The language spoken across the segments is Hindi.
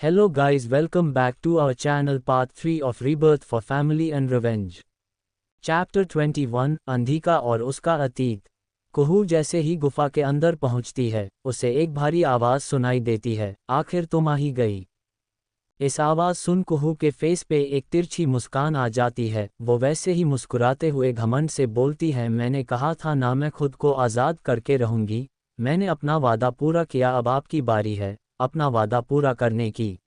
Hello guys, welcome back to our channel part 3 of Rebirth for Family and Revenge. Chapter 21 अंधिका और उसका अतीत। कुहू जैसे ही गुफा के अंदर पहुंचती है, उसे एक भारी आवाज़ सुनाई देती है, आखिर तुम आ ही गई। इस आवाज़ सुन कुहू के फेस पे एक तिरछी मुस्कान आ जाती है। वो वैसे ही मुस्कुराते हुए घमंड से बोलती है, मैंने कहा था ना मैं खुद को आज़ाद करके रहूंगी। मैंने अपना वादा पूरा किया, अब आपकी बारी है अपना वादा पूरा करने की।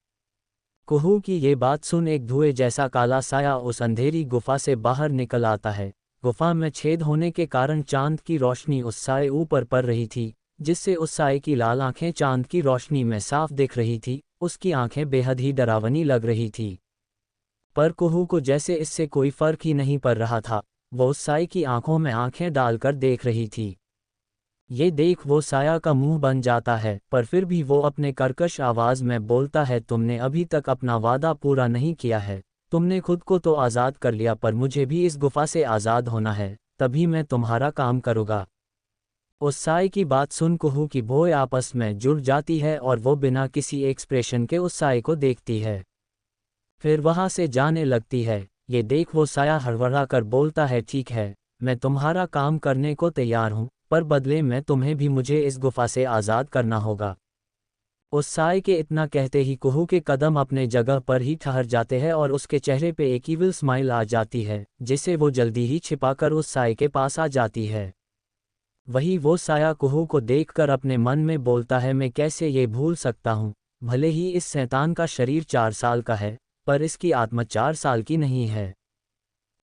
कुहू की ये बात सुन एक धुएं जैसा काला साया उस अंधेरी गुफा से बाहर निकल आता है। गुफा में छेद होने के कारण चांद की रोशनी उस साए ऊपर पड़ रही थी, जिससे उस साए की लाल आंखें चांद की रोशनी में साफ दिख रही थी। उसकी आंखें बेहद ही डरावनी लग रही थी, पर कुहू को जैसे इससे कोई फर्क ही नहीं पड़ रहा था। वो उस साए की आंखों में आंखें डालकर देख रही थी। ये देख वो साया का मुंह बन जाता है, पर फिर भी वो अपने कर्कश आवाज़ में बोलता है, तुमने अभी तक अपना वादा पूरा नहीं किया है। तुमने खुद को तो आज़ाद कर लिया, पर मुझे भी इस गुफा से आज़ाद होना है, तभी मैं तुम्हारा काम करूँगा। उस साए की बात सुन कुहू की भौं आपस में जुड़ जाती है और वो बिना किसी एक्सप्रेशन के उस साए को देखती है, फिर वहाँ से जाने लगती है। ये देख वो साया हड़बड़ा कर बोलता है, ठीक है, मैं तुम्हारा काम करने को तैयार हूँ, पर बदले में तुम्हें भी मुझे इस गुफा से आज़ाद करना होगा। उस साए के इतना कहते ही कुहू के कदम अपने जगह पर ही ठहर जाते हैं और उसके चेहरे पे एक ईविल स्माइल आ जाती है, जिसे वो जल्दी ही छिपाकर उस साए के पास आ जाती है। वही वो साया कुहू को देखकर अपने मन में बोलता है, मैं कैसे ये भूल सकता हूँ। भले ही इस शैतान का शरीर 4 साल का है, पर इसकी आत्मा 4 साल की नहीं है।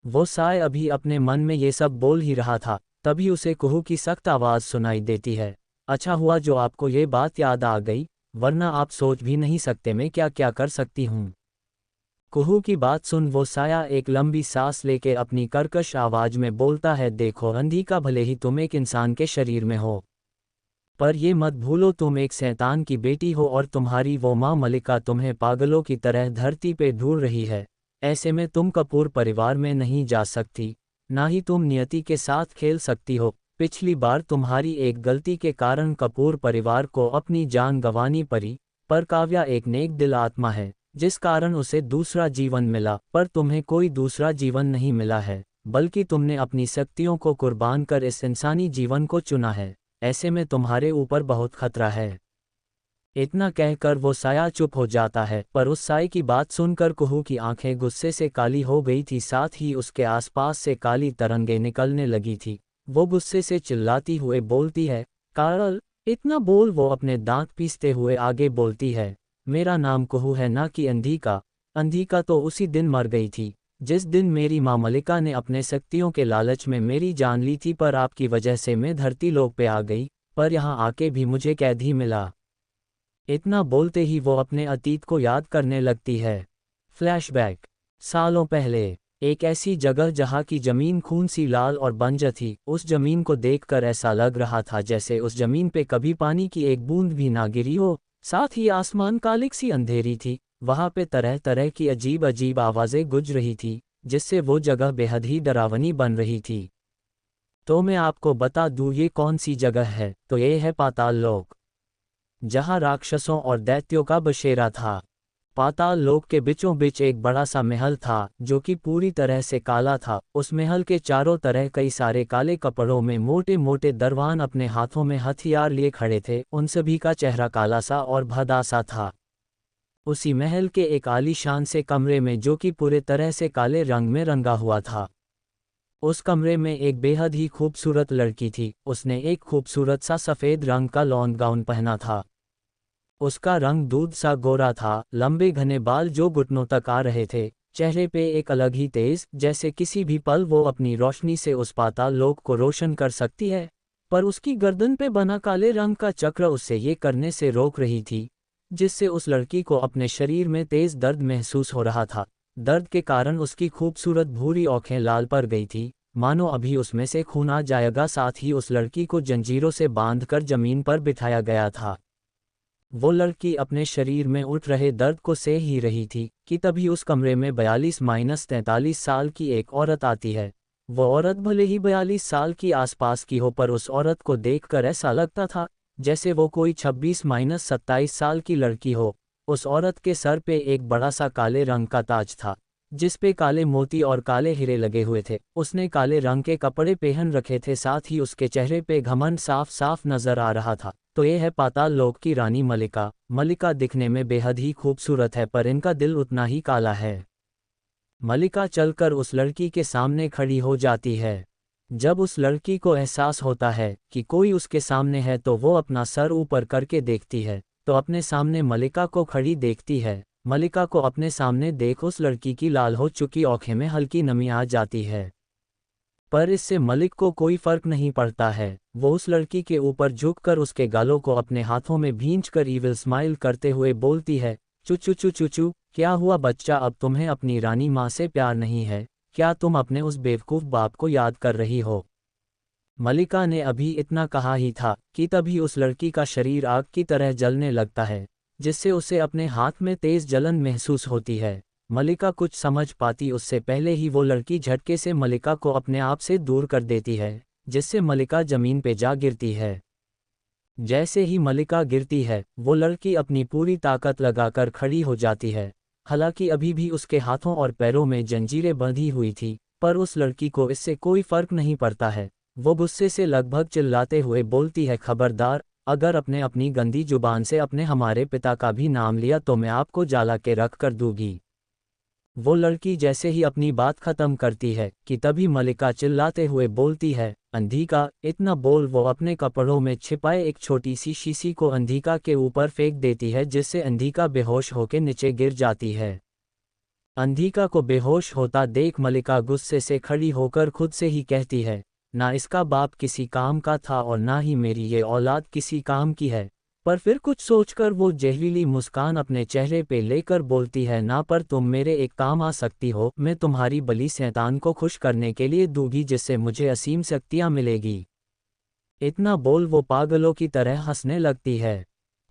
वो साए अभी अपने मन में ये सब बोल ही रहा था, तभी उसे कुहू की सख्त आवाज़ सुनाई देती है। अच्छा हुआ जो आपको ये बात याद आ गई, वरना आप सोच भी नहीं सकते मैं क्या क्या कर सकती हूँ। कुहू की बात सुन वो साया एक लंबी सांस लेके अपनी कर्कश आवाज़ में बोलता है, देखो अंधिका, भले ही तुम एक इंसान के शरीर में हो, पर ये मत भूलो तुम एक शैतान की बेटी हो और तुम्हारी वो माँ मलिका तुम्हें पागलों की तरह धरती पे ढूंढ रही है। ऐसे में तुम कपूर परिवार में नहीं जा सकती, ना ही तुम नियति के साथ खेल सकती हो। पिछली बार तुम्हारी एक गलती के कारण कपूर परिवार को अपनी जान गंवानी पड़ी, पर काव्या एक नेक दिल आत्मा है, जिस कारण उसे दूसरा जीवन मिला, पर तुम्हें कोई दूसरा जीवन नहीं मिला है, बल्कि तुमने अपनी शक्तियों को कुर्बान कर इस इंसानी जीवन को चुना है। ऐसे में तुम्हारे ऊपर बहुत खतरा है। इतना कहकर वो साया चुप हो जाता है, पर उस साए की बात सुनकर कुहू की आंखें गुस्से से काली हो गई थी, साथ ही उसके आसपास से काली तरंगें निकलने लगी थी। वो गुस्से से चिल्लाती हुए बोलती है, कार्ल, इतना बोल। वो अपने दांत पीसते हुए आगे बोलती है, मेरा नाम कुहू है, ना कि अंधिका। अंधिका तो उसी दिन मर गई थी जिस दिन मेरी माँ मलिका ने अपने शक्तियों के लालच में मेरी जान ली थी, पर आपकी वजह से मैं धरती लोक पे आ गई, पर यहाँ आके भी मुझे कैद ही मिला। इतना बोलते ही वो अपने अतीत को याद करने लगती है। फ्लैशबैक। सालों पहले एक ऐसी जगह जहाँ की जमीन खून सी लाल और बंजर थी। उस जमीन को देखकर ऐसा लग रहा था जैसे उस जमीन पे कभी पानी की एक बूंद भी ना गिरी हो। साथ ही आसमान कालिक सी अंधेरी थी। वहाँ पे तरह तरह की अजीब अजीब आवाज़ें गूंज रही थी, जिससे वो जगह बेहद ही डरावनी बन रही थी। तो मैं आपको बता दूँ ये कौन सी जगह है, तो ये है पाताल लोक, जहाँ राक्षसों और दैत्यों का बसेरा था। पाताल लोक के बीचों बीच एक बड़ा सा महल था, जो कि पूरी तरह से काला था। उस महल के चारों तरह कई सारे काले कपड़ों में मोटे मोटे दरवान अपने हाथों में हथियार लिए खड़े थे। उन सभी का चेहरा काला सा और भदा सा था। उसी महल के एक आलीशान से कमरे में, जो कि पूरे तरह से काले रंग में रंगा हुआ था, उस कमरे में एक बेहद ही खूबसूरत लड़की थी। उसने एक खूबसूरत सा सफ़ेद रंग का लॉन गाउन पहना था। उसका रंग दूध सा गोरा था, लंबे घने बाल जो घुटनों तक आ रहे थे। चेहरे पे एक अलग ही तेज, जैसे किसी भी पल वो अपनी रोशनी से उस पाताल लोक को रोशन कर सकती है। पर उसकी गर्दन पे बना काले रंग का चक्र उससे ये करने से रोक रही थी, जिससे उस लड़की को अपने शरीर में तेज दर्द महसूस हो रहा था। दर्द के कारण उसकी खूबसूरत भूरी आंखें लाल पड़ गई थी, मानो अभी उसमें से खून आ जाएगा। साथ ही उस लड़की को जंजीरों से बांधकर जमीन पर बिठाया गया था। वो लड़की अपने शरीर में उठ रहे दर्द को सह ही रही थी कि तभी उस कमरे में 42-43 साल की एक औरत आती है। वो औरत भले ही 42 साल की आसपास की हो, पर उस औरत को देखकर ऐसा लगता था जैसे वो कोई 26-27 साल की लड़की हो। उस औरत के सर पे एक बड़ा सा काले रंग का ताज था, जिस पे काले मोती और काले हीरे लगे हुए थे। उसने काले रंग के कपड़े पहन रखे थे, साथ ही उसके चेहरे पे घमंड साफ साफ नजर आ रहा था। तो ये है पाताल लोक की रानी मलिका। मलिका दिखने में बेहद ही खूबसूरत है, पर इनका दिल उतना ही काला है। मलिका चलकर उस लड़की के सामने खड़ी हो जाती है। जब उस लड़की को एहसास होता है कि कोई उसके सामने है, तो वो अपना सर ऊपर करके देखती है, तो अपने सामने मलिका को खड़ी देखती है। मलिका को अपने सामने देख उस लड़की की लाल हो चुकी आंखें में हल्की नमी आ जाती है। पर इससे मलिक को कोई फर्क नहीं पड़ता है। वो उस लड़की के ऊपर झुककर उसके गालों को अपने हाथों में भींचकर ईविल स्माइल करते हुए बोलती है, चुचू चू चुचू, क्या हुआ बच्चा, अब तुम्हें अपनी रानी माँ से प्यार नहीं है? क्या तुम अपने उस बेवकूफ़ बाप को याद कर रही हो? मलिका ने अभी इतना कहा ही था कि तभी उस लड़की का शरीर आग की तरह जलने लगता है, जिससे उसे अपने हाथ में तेज जलन महसूस होती है। मलिका कुछ समझ पाती उससे पहले ही वो लड़की झटके से मलिका को अपने आप से दूर कर देती है, जिससे मलिका जमीन पे जा गिरती है। जैसे ही मलिका गिरती है, वो लड़की अपनी पूरी ताकत लगाकर खड़ी हो जाती है। हालांकि अभी भी उसके हाथों और पैरों में जंजीरें बंधी हुई थी, पर उस लड़की को इससे कोई फर्क नहीं पड़ता है। वो गुस्से से लगभग चिल्लाते हुए बोलती है, खबरदार, अगर अपनी गंदी जुबान से अपने हमारे पिता का भी नाम लिया तो मैं आपको जला के रख कर दूंगी। वो लड़की जैसे ही अपनी बात खत्म करती है कि तभी मलिका चिल्लाते हुए बोलती है, अंधिका। इतना बोल वो अपने कपड़ों में छिपाए एक छोटी सी शीशी को अंधिका के ऊपर फेंक देती है, जिससे अंधिका बेहोश होकर नीचे गिर जाती है। अंधिका को बेहोश होता देख मलिका गुस्से से खड़ी होकर खुद से ही कहती है, ना इसका बाप किसी काम का था और ना ही मेरी ये औलाद किसी काम की है। पर फिर कुछ सोचकर वो जहरीली मुस्कान अपने चेहरे पे लेकर बोलती है, ना पर तुम मेरे एक काम आ सकती हो। मैं तुम्हारी बली शैतान को खुश करने के लिए दूंगी, जिससे मुझे असीम शक्तियां मिलेगी। इतना बोल वो पागलों की तरह हंसने लगती है।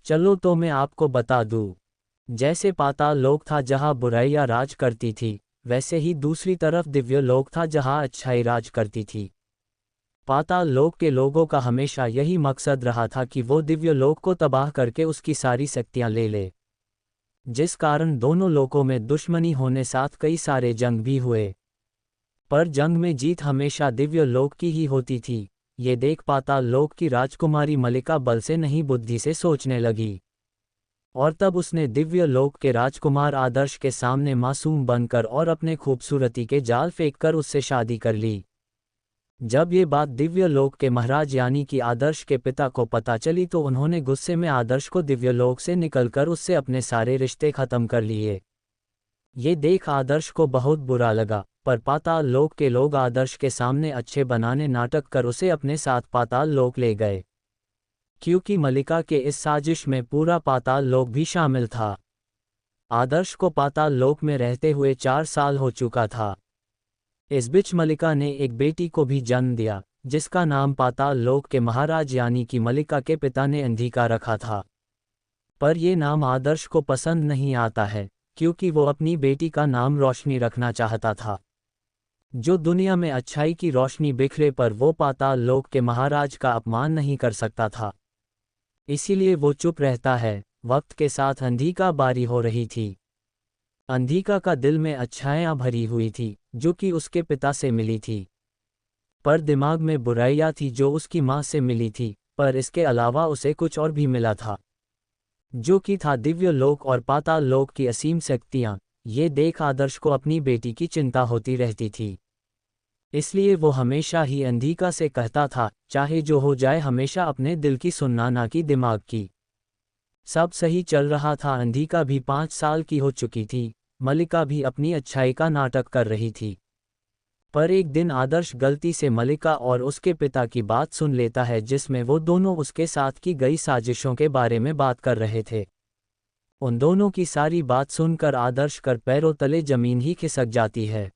चलो तो मैं आपको बता दूं, जैसे पाताल लोक था जहां बुराइयां राज करती थी, वैसे ही दूसरी तरफ दिव्य लोक था जहां अच्छाई राज करती थी। पाताल लोक के लोगों का हमेशा यही मकसद रहा था कि वो दिव्य लोक को तबाह करके उसकी सारी शक्तियां ले ले, जिस कारण दोनों लोकों में दुश्मनी होने साथ कई सारे जंग भी हुए। पर जंग में जीत हमेशा दिव्य लोक की ही होती थी। ये देख पाताल लोक की राजकुमारी मलिका बल से नहीं बुद्धि से सोचने लगी, और तब उसने दिव्य लोक के राजकुमार आदर्श के सामने मासूम बनकर और अपने खूबसूरती के जाल फेंककर उससे शादी कर ली। जब ये बात दिव्य लोक के महाराज यानी कि आदर्श के पिता को पता चली, तो उन्होंने गुस्से में आदर्श को दिव्य लोक से निकलकर उससे अपने सारे रिश्ते खत्म कर लिए। ये देख आदर्श को बहुत बुरा लगा, पर पाताल लोक के लोग आदर्श के सामने अच्छे बनाने नाटक कर उसे अपने साथ पाताल लोक ले गए, क्योंकि मलिका के इस साजिश में पूरा पाताल लोक भी शामिल था। आदर्श को पाताल लोक में रहते हुए 4 साल हो चुका था। इस बीच मलिका ने एक बेटी को भी जन्म दिया, जिसका नाम पाताल लोक के महाराज यानी कि मलिका के पिता ने अंधिका रखा था। पर यह नाम आदर्श को पसंद नहीं आता है, क्योंकि वो अपनी बेटी का नाम रोशनी रखना चाहता था। जो दुनिया में अच्छाई की रोशनी बिखरे, पर वो पाताल लोक के महाराज का अपमान नहीं कर सकता था, इसीलिए वो चुप रहता है। वक्त के साथ अंधिका बारी हो रही थी। अंधिका का दिल में अच्छाइयाँ भरी हुई थी, जो कि उसके पिता से मिली थी, पर दिमाग में बुराइयाँ थी जो उसकी माँ से मिली थी। पर इसके अलावा उसे कुछ और भी मिला था, जो कि था दिव्य लोक और पाताल लोक की असीम शक्तियाँ। ये देख आदर्श को अपनी बेटी की चिंता होती रहती थी, इसलिए वो हमेशा ही अंधिका से कहता था, चाहे जो हो जाए हमेशा अपने दिल की सुनना, ना कि दिमाग की। सब सही चल रहा था। अंधिका भी 5 साल की हो चुकी थी। मलिका भी अपनी अच्छाई का नाटक कर रही थी। पर एक दिन आदर्श गलती से मलिका और उसके पिता की बात सुन लेता है, जिसमें वो दोनों उसके साथ की गई साजिशों के बारे में बात कर रहे थे। उन दोनों की सारी बात सुनकर आदर्श कर पैरों तले जमीन ही खिसक जाती है।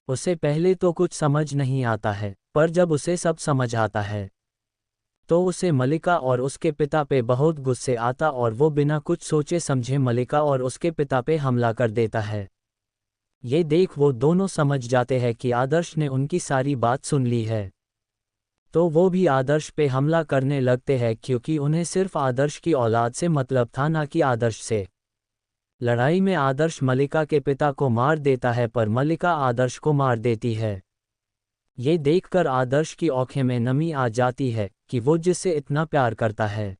उसे पहले तो कुछ समझ नहीं आता है, पर जब उसे सब समझ आता है, तो उसे मलिका और उसके पिता पे बहुत गुस्से आता और वो बिना कुछ सोचे समझे मलिका और उसके पिता पे हमला कर देता है। ये देख वो दोनों समझ जाते हैं कि आदर्श ने उनकी सारी बात सुन ली है, तो वो भी आदर्श पे हमला करने लगते हैं, क्योंकि उन्हें सिर्फ आदर्श की औलाद से मतलब था, ना कि आदर्श से। लड़ाई में आदर्श मल्लिका के पिता को मार देता है पर मल्लिका आदर्श को मार देती है। ये देखकर आदर्श की आंखें में नमी आ जाती है कि वो जिससे इतना प्यार करता है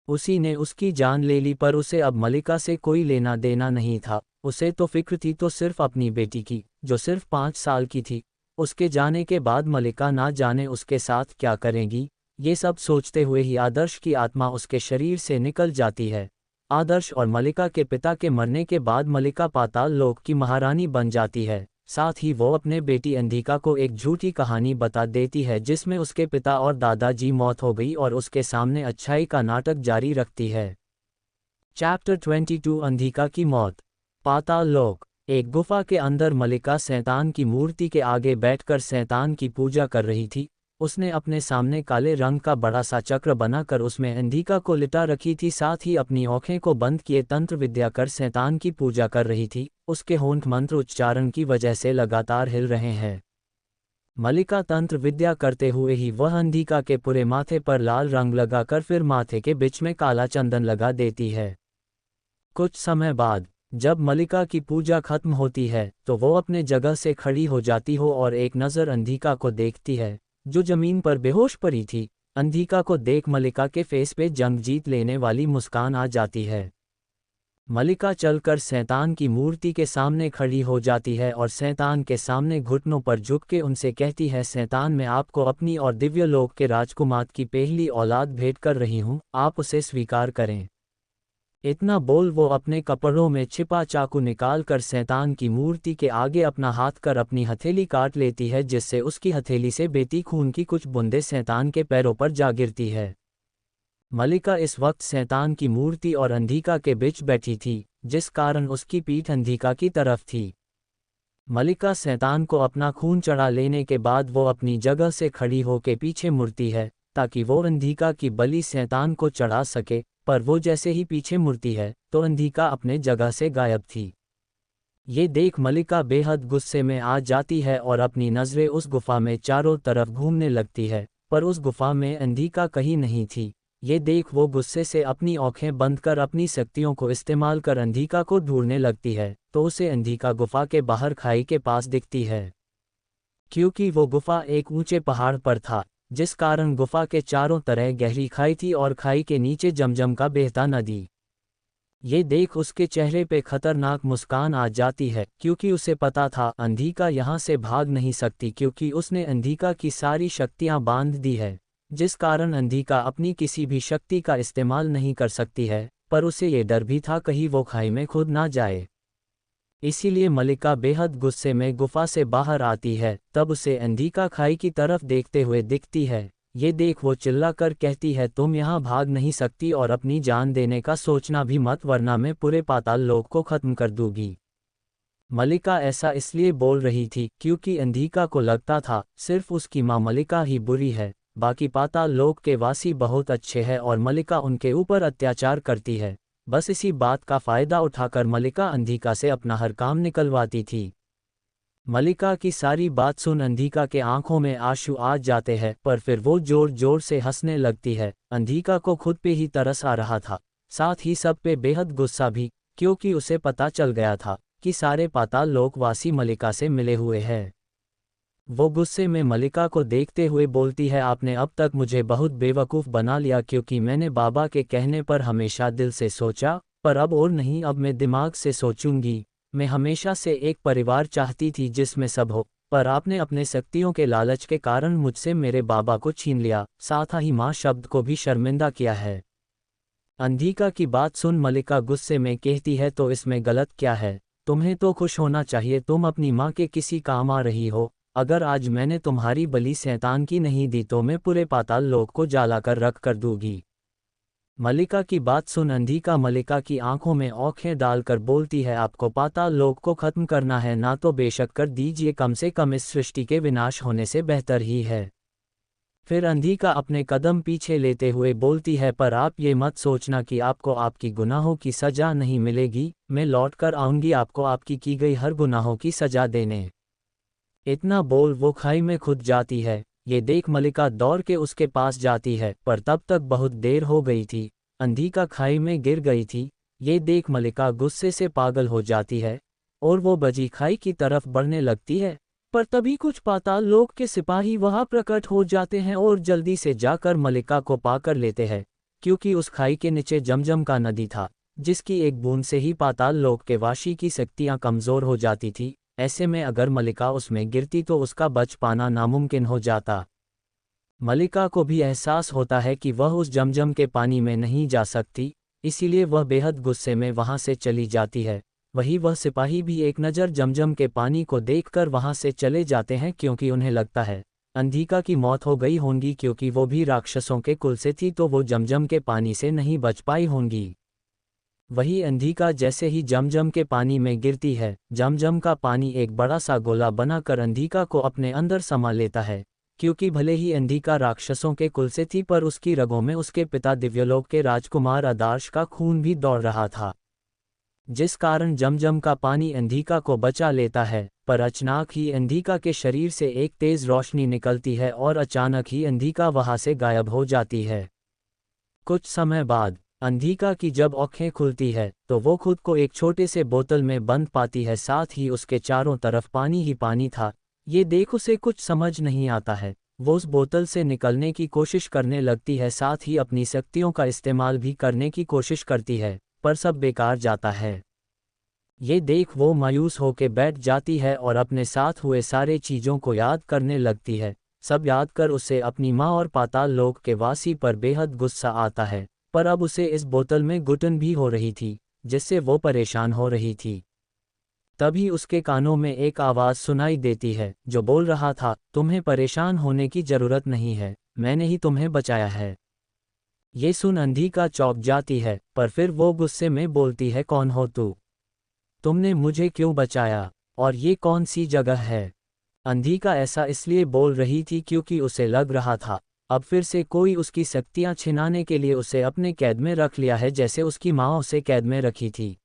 उसी ने उसकी जान ले ली, पर उसे अब मल्लिका से कोई लेना देना नहीं था। उसे तो फिक्र थी तो सिर्फ अपनी बेटी की, जो सिर्फ 5 साल की थी। उसके जाने के बाद मल्लिका ना जाने उसके साथ क्या करेगी। ये सब सोचते हुए ही आदर्श की आत्मा उसके शरीर से निकल जाती है। आदर्श और मल्लिका के पिता के मरने के बाद मल्लिका पाताल लोक की महारानी बन जाती है। साथ ही वो अपने बेटी अंधिका को एक झूठी कहानी बता देती है जिसमें उसके पिता और दादाजी मौत हो गई और उसके सामने अच्छाई का नाटक जारी रखती है। चैप्टर 22 अंधिका की मौत। पाताल लोक। एक गुफा के अंदर मल्लिका शैतान की मूर्ति के आगे बैठकर शैतान की पूजा कर रही थी। उसने अपने सामने काले रंग का बड़ा सा चक्र बनाकर उसमें अंधिका को लिटा रखी थी। साथ ही अपनी आंखें को बंद किए तंत्र विद्या कर शैतान की पूजा कर रही थी। उसके होंठ मंत्र उच्चारण की वजह से लगातार हिल रहे हैं। मल्लिका तंत्र विद्या करते हुए ही वह अंधिका के पूरे माथे पर लाल रंग लगाकर फिर माथे के बीच में काला चंदन लगा देती है। कुछ समय बाद जब मल्लिका की पूजा खत्म होती है तो वो अपने जगह से खड़ी हो जाती हो और एक नज़र अंधिका को देखती है जो जमीन पर बेहोश पड़ी थी। अंधिका को देख मल्लिका के फेस पे जंग जीत लेने वाली मुस्कान आ जाती है। मल्लिका चलकर शैतान की मूर्ति के सामने खड़ी हो जाती है और शैतान के सामने घुटनों पर झुक के उनसे कहती है, शैतान मैं आपको अपनी और दिव्य लोक के राजकुमार की पहली औलाद भेंट कर रही हूँ, आप उसे स्वीकार करें। इतना बोल वो अपने कपड़ों में छिपा चाकू निकालकर शैतान की मूर्ति के आगे अपना हाथ कर अपनी हथेली काट लेती है जिससे उसकी हथेली से बहती खून की कुछ बूंदें शैतान के पैरों पर जा गिरती है। मल्लिका इस वक्त शैतान की मूर्ति और अंधिका के बीच बैठी थी जिस कारण उसकी पीठ अंधिका की तरफ थी। मल्लिका शैतान को अपना खून चढ़ा लेने के बाद वो अपनी जगह से खड़ी होकर पीछे मुड़ती है ताकि वो अंधिका की बलि शैतान को चढ़ा सके, पर वो जैसे ही पीछे मुड़ती है तो अंधिका अपने जगह से गायब थी। ये देख मल्लिका बेहद गुस्से में आ जाती है और अपनी नज़रें उस गुफा में चारों तरफ घूमने लगती है, पर उस गुफा में अंधिका कहीं नहीं थी। ये देख वो गुस्से से अपनी आंखें बंद कर अपनी शक्तियों को इस्तेमाल कर अंधिका को ढूंढने लगती है तो उसे अंधिका गुफा के बाहर खाई के पास दिखती है। क्योंकि वो गुफा एक ऊंचे पहाड़ पर था जिस कारण गुफा के चारों तरफ गहरी खाई थी और खाई के नीचे जमजम का बहता नदी। ये देख उसके चेहरे पे खतरनाक मुस्कान आ जाती है क्योंकि उसे पता था अंधिका यहाँ से भाग नहीं सकती क्योंकि उसने अंधिका की सारी शक्तियाँ बांध दी है, जिस कारण अंधिका अपनी किसी भी शक्ति का इस्तेमाल नहीं कर सकती है। पर उसे ये डर भी था कहीं वो खाई में खुद ना जाए। इसीलिए मल्लिका बेहद गुस्से में गुफा से बाहर आती है। तब उसे अंधिका खाई की तरफ देखते हुए दिखती है। ये देख वो चिल्लाकर कहती है, तुम यहाँ भाग नहीं सकती और अपनी जान देने का सोचना भी मत, वरना मैं पूरे पाताल लोक को खत्म कर दूंगी। मल्लिका ऐसा इसलिए बोल रही थी क्योंकि अंधिका को लगता था सिर्फ उसकी माँ मल्लिका ही बुरी है, बाकी पाताल लोक के वासी बहुत अच्छे हैं और मल्लिका उनके ऊपर अत्याचार करती है। बस इसी बात का फ़ायदा उठाकर मल्लिका अंधिका से अपना हर काम निकलवाती थी। मल्लिका की सारी बात सुन अंधिका के आंखों में आंसू आ जाते हैं, पर फिर वो जोर जोर से हंसने लगती है। अंधिका को खुद पे ही तरस आ रहा था, साथ ही सब पे बेहद गुस्सा भी, क्योंकि उसे पता चल गया था कि सारे पाताल लोकवासी मल्लिका से मिले हुए हैं। वो गुस्से में मल्लिका को देखते हुए बोलती है, आपने अब तक मुझे बहुत बेवकूफ़ बना लिया क्योंकि मैंने बाबा के कहने पर हमेशा दिल से सोचा, पर अब और नहीं, अब मैं दिमाग से सोचूंगी। मैं हमेशा से एक परिवार चाहती थी जिसमें सब हो, पर आपने अपने शक्तियों के लालच के कारण मुझसे मेरे बाबा को छीन लिया, साथ ही माँ शब्द को भी शर्मिंदा किया है। अंधिका की बात सुन मल्लिका गुस्से में कहती है, तो इसमें गलत क्या है? तुम्हें तो खुश होना चाहिए, तुम अपनी माँ के किसी काम आ रही हो। अगर आज मैंने तुम्हारी बलि शैतान की नहीं दी तो मैं पूरे पाताल लोक को जलाकर रख कर दूंगी। मल्लिका की बात सुन अंधिका मल्लिका की आंखों में आंखें डालकर बोलती है, आपको पाताल लोक को खत्म करना है ना, तो बेशक कर दीजिए, कम से कम इस सृष्टि के विनाश होने से बेहतर ही है। फिर अंधिका अपने कदम पीछे लेते हुए बोलती है, पर आप ये मत सोचना कि आपको आपकी गुनाहों की सजा नहीं मिलेगी, मैं लौट कर आऊंगी आपको आपकी की गई हर गुनाहों की सजा देने। इतना बोल वो खाई में खुद जाती है। ये देख मल्लिका दौड़ के उसके पास जाती है, पर तब तक बहुत देर हो गई थी। अंधिका खाई में गिर गई थी। ये देख मलिका गुस्से से पागल हो जाती है और वो बजी खाई की तरफ बढ़ने लगती है। पर तभी कुछ पाताल लोक के सिपाही वहां प्रकट हो जाते हैं और जल्दी से जाकर मलिका को पाकर लेते हैं, क्योंकि उस खाई के नीचे जमजम का नदी था, जिसकी एक बूंद से ही पाताल लोक के वाशी की शक्तियां कमजोर हो जाती थी। ऐसे में अगर मलिका उसमें गिरती तो उसका बच पाना नामुमकिन हो जाता। मलिका को भी एहसास होता है कि वह उस जमजम के पानी में नहीं जा सकती, इसीलिए वह बेहद गुस्से में वहां से चली जाती है। वही वह सिपाही भी एक नज़र जमजम के पानी को देखकर वहां से चले जाते हैं, क्योंकि उन्हें लगता है अंधिका की मौत हो गई होगी, क्योंकि वो भी राक्षसों के कुल से थी तो वो जमजम के पानी से नहीं बच पाई होंगी। वही अंधिका जैसे ही जमजम के पानी में गिरती है, जमजम का पानी एक बड़ा सा गोला बनाकर अंधिका को अपने अंदर समा लेता है, क्योंकि भले ही अंधिका राक्षसों के कुल से थी पर उसकी रगों में उसके पिता दिव्यलोक के राजकुमार आदर्श का खून भी दौड़ रहा था, जिस कारण जमजम का पानी अंधिका को बचा लेता है। पर अचानक ही अंधिका के शरीर से एक तेज रोशनी निकलती है और अचानक ही अंधिका वहां से गायब हो जाती है। कुछ समय बाद अंधिका की जब आँखें खुलती है तो वो खुद को एक छोटे से बोतल में बंद पाती है, साथ ही उसके चारों तरफ पानी ही पानी था। ये देख उसे कुछ समझ नहीं आता है। वो उस बोतल से निकलने की कोशिश करने लगती है, साथ ही अपनी शक्तियों का इस्तेमाल भी करने की कोशिश करती है, पर सब बेकार जाता है। ये देख वो मायूस होकर बैठ जाती है और अपने साथ हुए सारे चीज़ों को याद करने लगती है। सब याद कर उसे अपनी माँ और पाताल लोक के वासी पर बेहद गुस्सा आता है, पर अब उसे इस बोतल में घुटन भी हो रही थी, जिससे वो परेशान हो रही थी। तभी उसके कानों में एक आवाज़ सुनाई देती है जो बोल रहा था, तुम्हें परेशान होने की ज़रूरत नहीं है, मैंने ही तुम्हें बचाया है। ये सुन अंधिका चौंक जाती है, पर फिर वो गुस्से में बोलती है, कौन हो तू? तुमने मुझे क्यों बचाया? और ये कौन सी जगह है? अंधिका ऐसा इसलिए बोल रही थी क्योंकि उसे लग रहा था अब फिर से कोई उसकी शक्तियां छिनाने के लिए उसे अपने कैद में रख लिया है, जैसे उसकी माँ उसे कैद में रखी थी।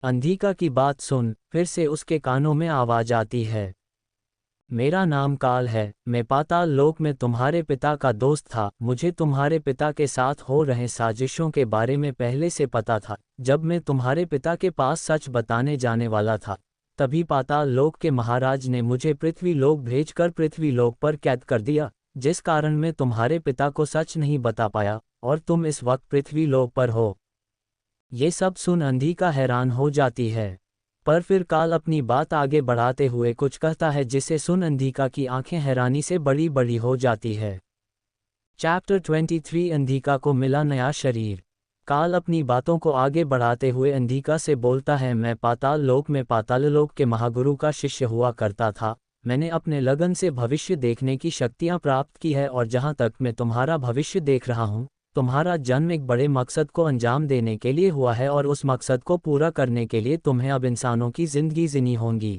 अंधिका की बात सुन फिर से उसके कानों में आवाज आती है, मेरा नाम काल है, मैं पाताल लोक में तुम्हारे पिता का दोस्त था। मुझे तुम्हारे पिता के साथ हो रहे साजिशों के बारे में पहले से पता था। जब मैं तुम्हारे पिता के पास सच बताने जाने वाला था, तभी पाताल लोक के महाराज ने मुझे पृथ्वी लोक भेजकर पृथ्वी लोक पर कैद कर दिया, जिस कारण मैं तुम्हारे पिता को सच नहीं बता पाया और तुम इस वक्त पृथ्वी लोक पर हो। ये सब सुन अंधिका हैरान हो जाती है, पर फिर काल अपनी बात आगे बढ़ाते हुए कुछ कहता है जिसे सुन अंधिका की आंखें हैरानी से बड़ी बड़ी हो जाती है। चैप्टर 23 अंधिका को मिला नया शरीर। काल अपनी बातों को आगे बढ़ाते हुए अंधिका से बोलता है, मैं पाताल लोक में पाताल लोक के महागुरु का शिष्य हुआ करता था। मैंने अपने लगन से भविष्य देखने की शक्तियां प्राप्त की है और जहां तक मैं तुम्हारा भविष्य देख रहा हूं, तुम्हारा जन्म एक बड़े मकसद को अंजाम देने के लिए हुआ है और उस मकसद को पूरा करने के लिए तुम्हें अब इंसानों की जिंदगी जीनी होगी।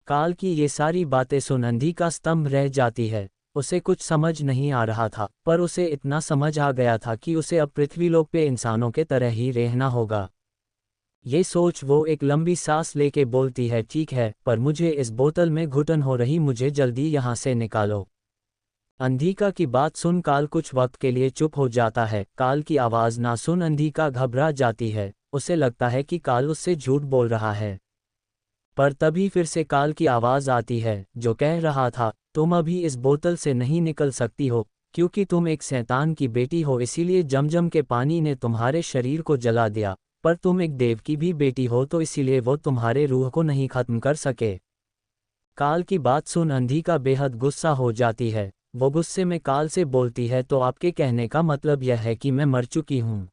काल की ये सारी बातें सुन अंधिका स्तंभ रह जाती है। उसे कुछ समझ नहीं आ रहा था, पर उसे इतना समझ आ गया था कि उसे अब पृथ्वीलोक पे इंसानों के तरह ही रहना होगा। ये सोच वो एक लंबी सांस लेके बोलती है, ठीक है, पर मुझे इस बोतल में घुटन हो रही, मुझे जल्दी यहाँ से निकालो। अंधिका की बात सुन काल कुछ वक्त के लिए चुप हो जाता है। काल की आवाज़ ना सुन अंधिका घबरा जाती है। उसे लगता है कि काल उससे झूठ बोल रहा है, पर तभी फिर से काल की आवाज़ आती है जो कह रहा था, तुम अभी इस बोतल से नहीं निकल सकती हो, क्योंकि तुम एक शैतान की बेटी हो, इसीलिए जमजम के पानी ने तुम्हारे शरीर को जला दिया। पर तुम एक देव की भी बेटी हो, तो इसीलिए वो तुम्हारे रूह को नहीं खत्म कर सके। काल की बात सुन अंधिका बेहद गुस्सा हो जाती है। वो गुस्से में काल से बोलती है, तो आपके कहने का मतलब यह है कि मैं मर चुकी हूँ?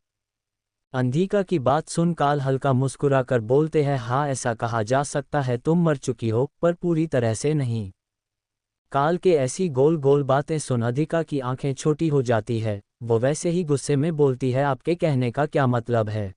अंधिका की बात सुन काल हल्का मुस्कुराकर बोलते हैं, हाँ ऐसा कहा जा सकता है, तुम मर चुकी हो, पर पूरी तरह से नहीं। काल के ऐसी गोल गोल बातें सुन अंधिका की आंखें छोटी हो जाती है। वो वैसे ही गुस्से में बोलती है, आपके कहने का क्या मतलब है?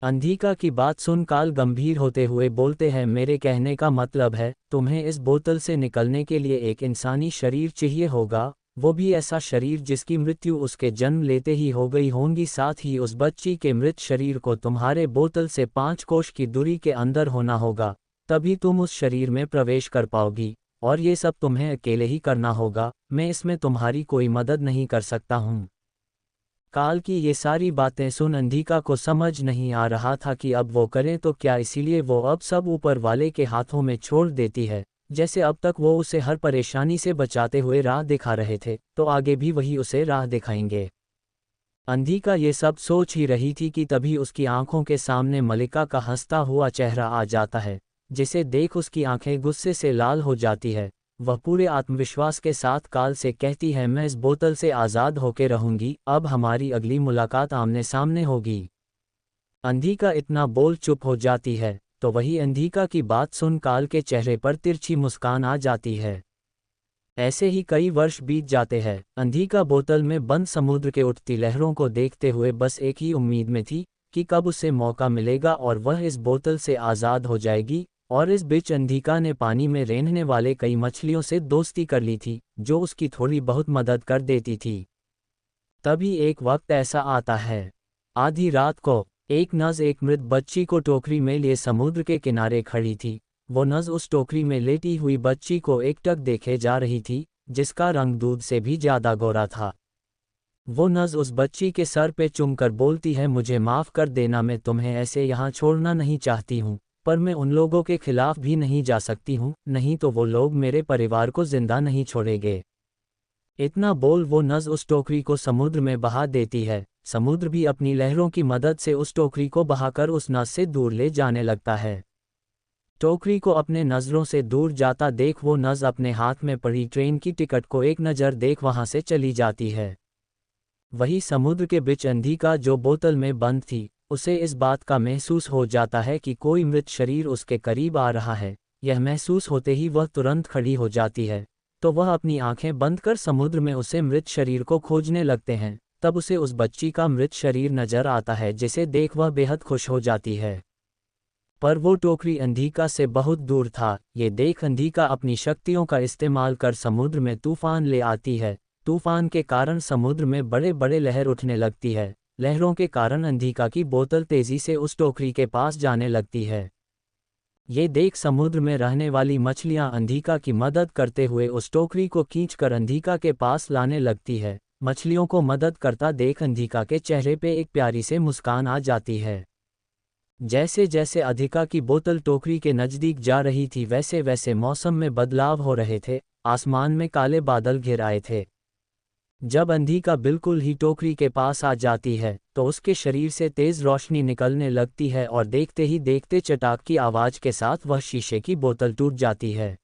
अंधिका की बात सुन काल गंभीर होते हुए बोलते हैं, मेरे कहने का मतलब है, तुम्हें इस बोतल से निकलने के लिए एक इंसानी शरीर चाहिए होगा, वो भी ऐसा शरीर जिसकी मृत्यु उसके जन्म लेते ही हो गई होगी। साथ ही उस बच्ची के मृत शरीर को तुम्हारे बोतल से 5 कोश की दूरी के अंदर होना होगा, तभी तुम उस शरीर में प्रवेश कर पाओगी, और ये सब तुम्हें अकेले ही करना होगा। मैं इसमें तुम्हारी कोई मदद नहीं कर सकता हूँ। काल की ये सारी बातें सुन अंधिका को समझ नहीं आ रहा था कि अब वो करे तो क्या, इसीलिए वो अब सब ऊपर वाले के हाथों में छोड़ देती है। जैसे अब तक वो उसे हर परेशानी से बचाते हुए राह दिखा रहे थे, तो आगे भी वही उसे राह दिखाएंगे। अंधिका ये सब सोच ही रही थी कि तभी उसकी आंखों के सामने मलिका का हंसता हुआ चेहरा आ जाता है, जिसे देख उसकी आंखें गुस्से से लाल हो जाती है। वह पूरे आत्मविश्वास के साथ काल से कहती है, मैं इस बोतल से आज़ाद होकर रहूंगी, अब हमारी अगली मुलाकात आमने सामने होगी। अंधिका इतना बोल चुप हो जाती है, तो वही अंधिका की बात सुन काल के चेहरे पर तिरछी मुस्कान आ जाती है। ऐसे ही कई वर्ष बीत जाते हैं। अंधिका बोतल में बंद समुद्र के उठती लहरों को देखते हुए बस एक ही उम्मीद में थी कि कब उसे मौका मिलेगा और वह इस बोतल से आज़ाद हो जाएगी। और इस बीच अंधिका ने पानी में रहने वाले कई मछलियों से दोस्ती कर ली थी, जो उसकी थोड़ी बहुत मदद कर देती थी। तभी एक वक्त ऐसा आता है, आधी रात को एक नज एक मृत बच्ची को टोकरी में लिए समुद्र के किनारे खड़ी थी। वो नज उस टोकरी में लेटी हुई बच्ची को एकटक देखे जा रही थी, जिसका रंग दूध से भी ज्यादा गोरा था। वो नज उस बच्ची के सर पे चूमकर बोलती है, मुझे माफ़ कर देना, मैं तुम्हें ऐसे यहाँ छोड़ना नहीं चाहती हूँ, पर मैं उन लोगों के खिलाफ भी नहीं जा सकती हूँ, नहीं तो वो लोग मेरे परिवार को जिंदा नहीं छोड़ेंगे। इतना बोल वो नज उस टोकरी को समुद्र में बहा देती है। समुद्र भी अपनी लहरों की मदद से उस टोकरी को बहाकर उस नज से दूर ले जाने लगता है। टोकरी को अपने नज़रों से दूर जाता देख वो नज अपने हाथ में पड़ी ट्रेन की टिकट को एक नज़र देख वहां से चली जाती है। वही समुद्र के बीच अंधिका जो बोतल में बंद थी, उसे इस बात का महसूस हो जाता है कि कोई मृत शरीर उसके करीब आ रहा है। यह महसूस होते ही वह तुरंत खड़ी हो जाती है, तो वह अपनी आंखें बंद कर समुद्र में उसे मृत शरीर को खोजने लगते हैं। तब उसे उस बच्ची का मृत शरीर नजर आता है, जिसे देख वह बेहद खुश हो जाती है। पर वो टोकरी अंधिका से बहुत दूर था। ये देख अंधिका अपनी शक्तियों का इस्तेमाल कर समुद्र में तूफान ले आती है। तूफान के कारण समुद्र में बड़े बड़े लहर उठने लगती है। लहरों के कारण अंधिका की बोतल तेजी से उस टोकरी के पास जाने लगती है। ये देख समुद्र में रहने वाली मछलियां अंधिका की मदद करते हुए उस टोकरी को खींचकर अंधिका के पास लाने लगती है। मछलियों को मदद करता देख अंधिका के चेहरे पे एक प्यारी से मुस्कान आ जाती है। जैसे जैसे अंधिका की बोतल टोकरी के नज़दीक जा रही थी, वैसे वैसे मौसम में बदलाव हो रहे थे। आसमान में काले बादल घिर आए थे। जब अंधिका बिल्कुल ही टोकरी के पास आ जाती है, तो उसके शरीर से तेज रोशनी निकलने लगती है और देखते ही देखते चटाक की आवाज़ के साथ वह शीशे की बोतल टूट जाती है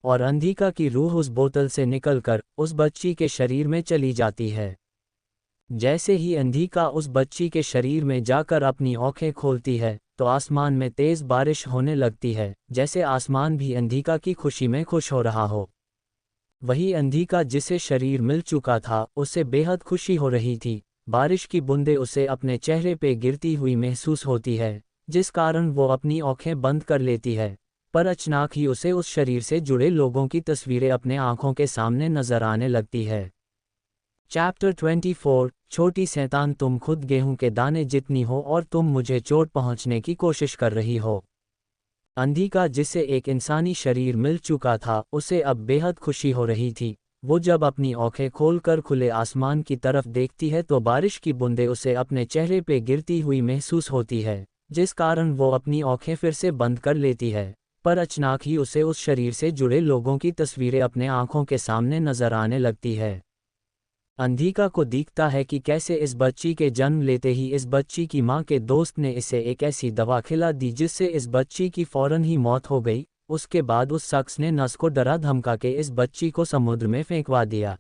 और अंधिका की रूह उस बोतल से निकलकर उस बच्ची के शरीर में चली जाती है। जैसे ही अंधिका उस बच्ची के शरीर में जाकर अपनी आंखें खोलती है, तो आसमान में तेज बारिश होने लगती है, जैसे आसमान भी अंधिका की खुशी में खुश हो रहा हो। वही अंधिका जिसे शरीर मिल चुका था, उसे बेहद खुशी हो रही थी। बारिश की बूंदें उसे अपने चेहरे पे गिरती हुई महसूस होती है, जिस कारण वो अपनी आंखें बंद कर लेती है। पर अचानक ही उसे उस शरीर से जुड़े लोगों की तस्वीरें अपने आंखों के सामने नजर आने लगती है। चैप्टर 24, छोटी शैतान, तुम खुद गेहूं के दाने जितनी हो और तुम मुझे चोट पहुंचने की कोशिश कर रही हो। अंधिका जिसे एक इंसानी शरीर मिल चुका था, उसे अब बेहद खुशी हो रही थी। वो जब अपनी आंखें खोलकर खुले आसमान की तरफ देखती है, तो बारिश की बूंदें उसे अपने चेहरे पे गिरती हुई महसूस होती है, जिस कारण वो अपनी आंखें फिर से बंद कर लेती है। पर अचानक ही उसे उस शरीर से जुड़े लोगों की तस्वीरें अपने आंखों के सामने नजर आने लगती है। अंधिका को दिखता है कि कैसे इस बच्ची के जन्म लेते ही इस बच्ची की मां के दोस्त ने इसे एक ऐसी दवा खिला दी जिससे इस बच्ची की फौरन ही मौत हो गई। उसके बाद उस शख्स ने नस को डरा धमका के इस बच्ची को समुद्र में फेंकवा दिया।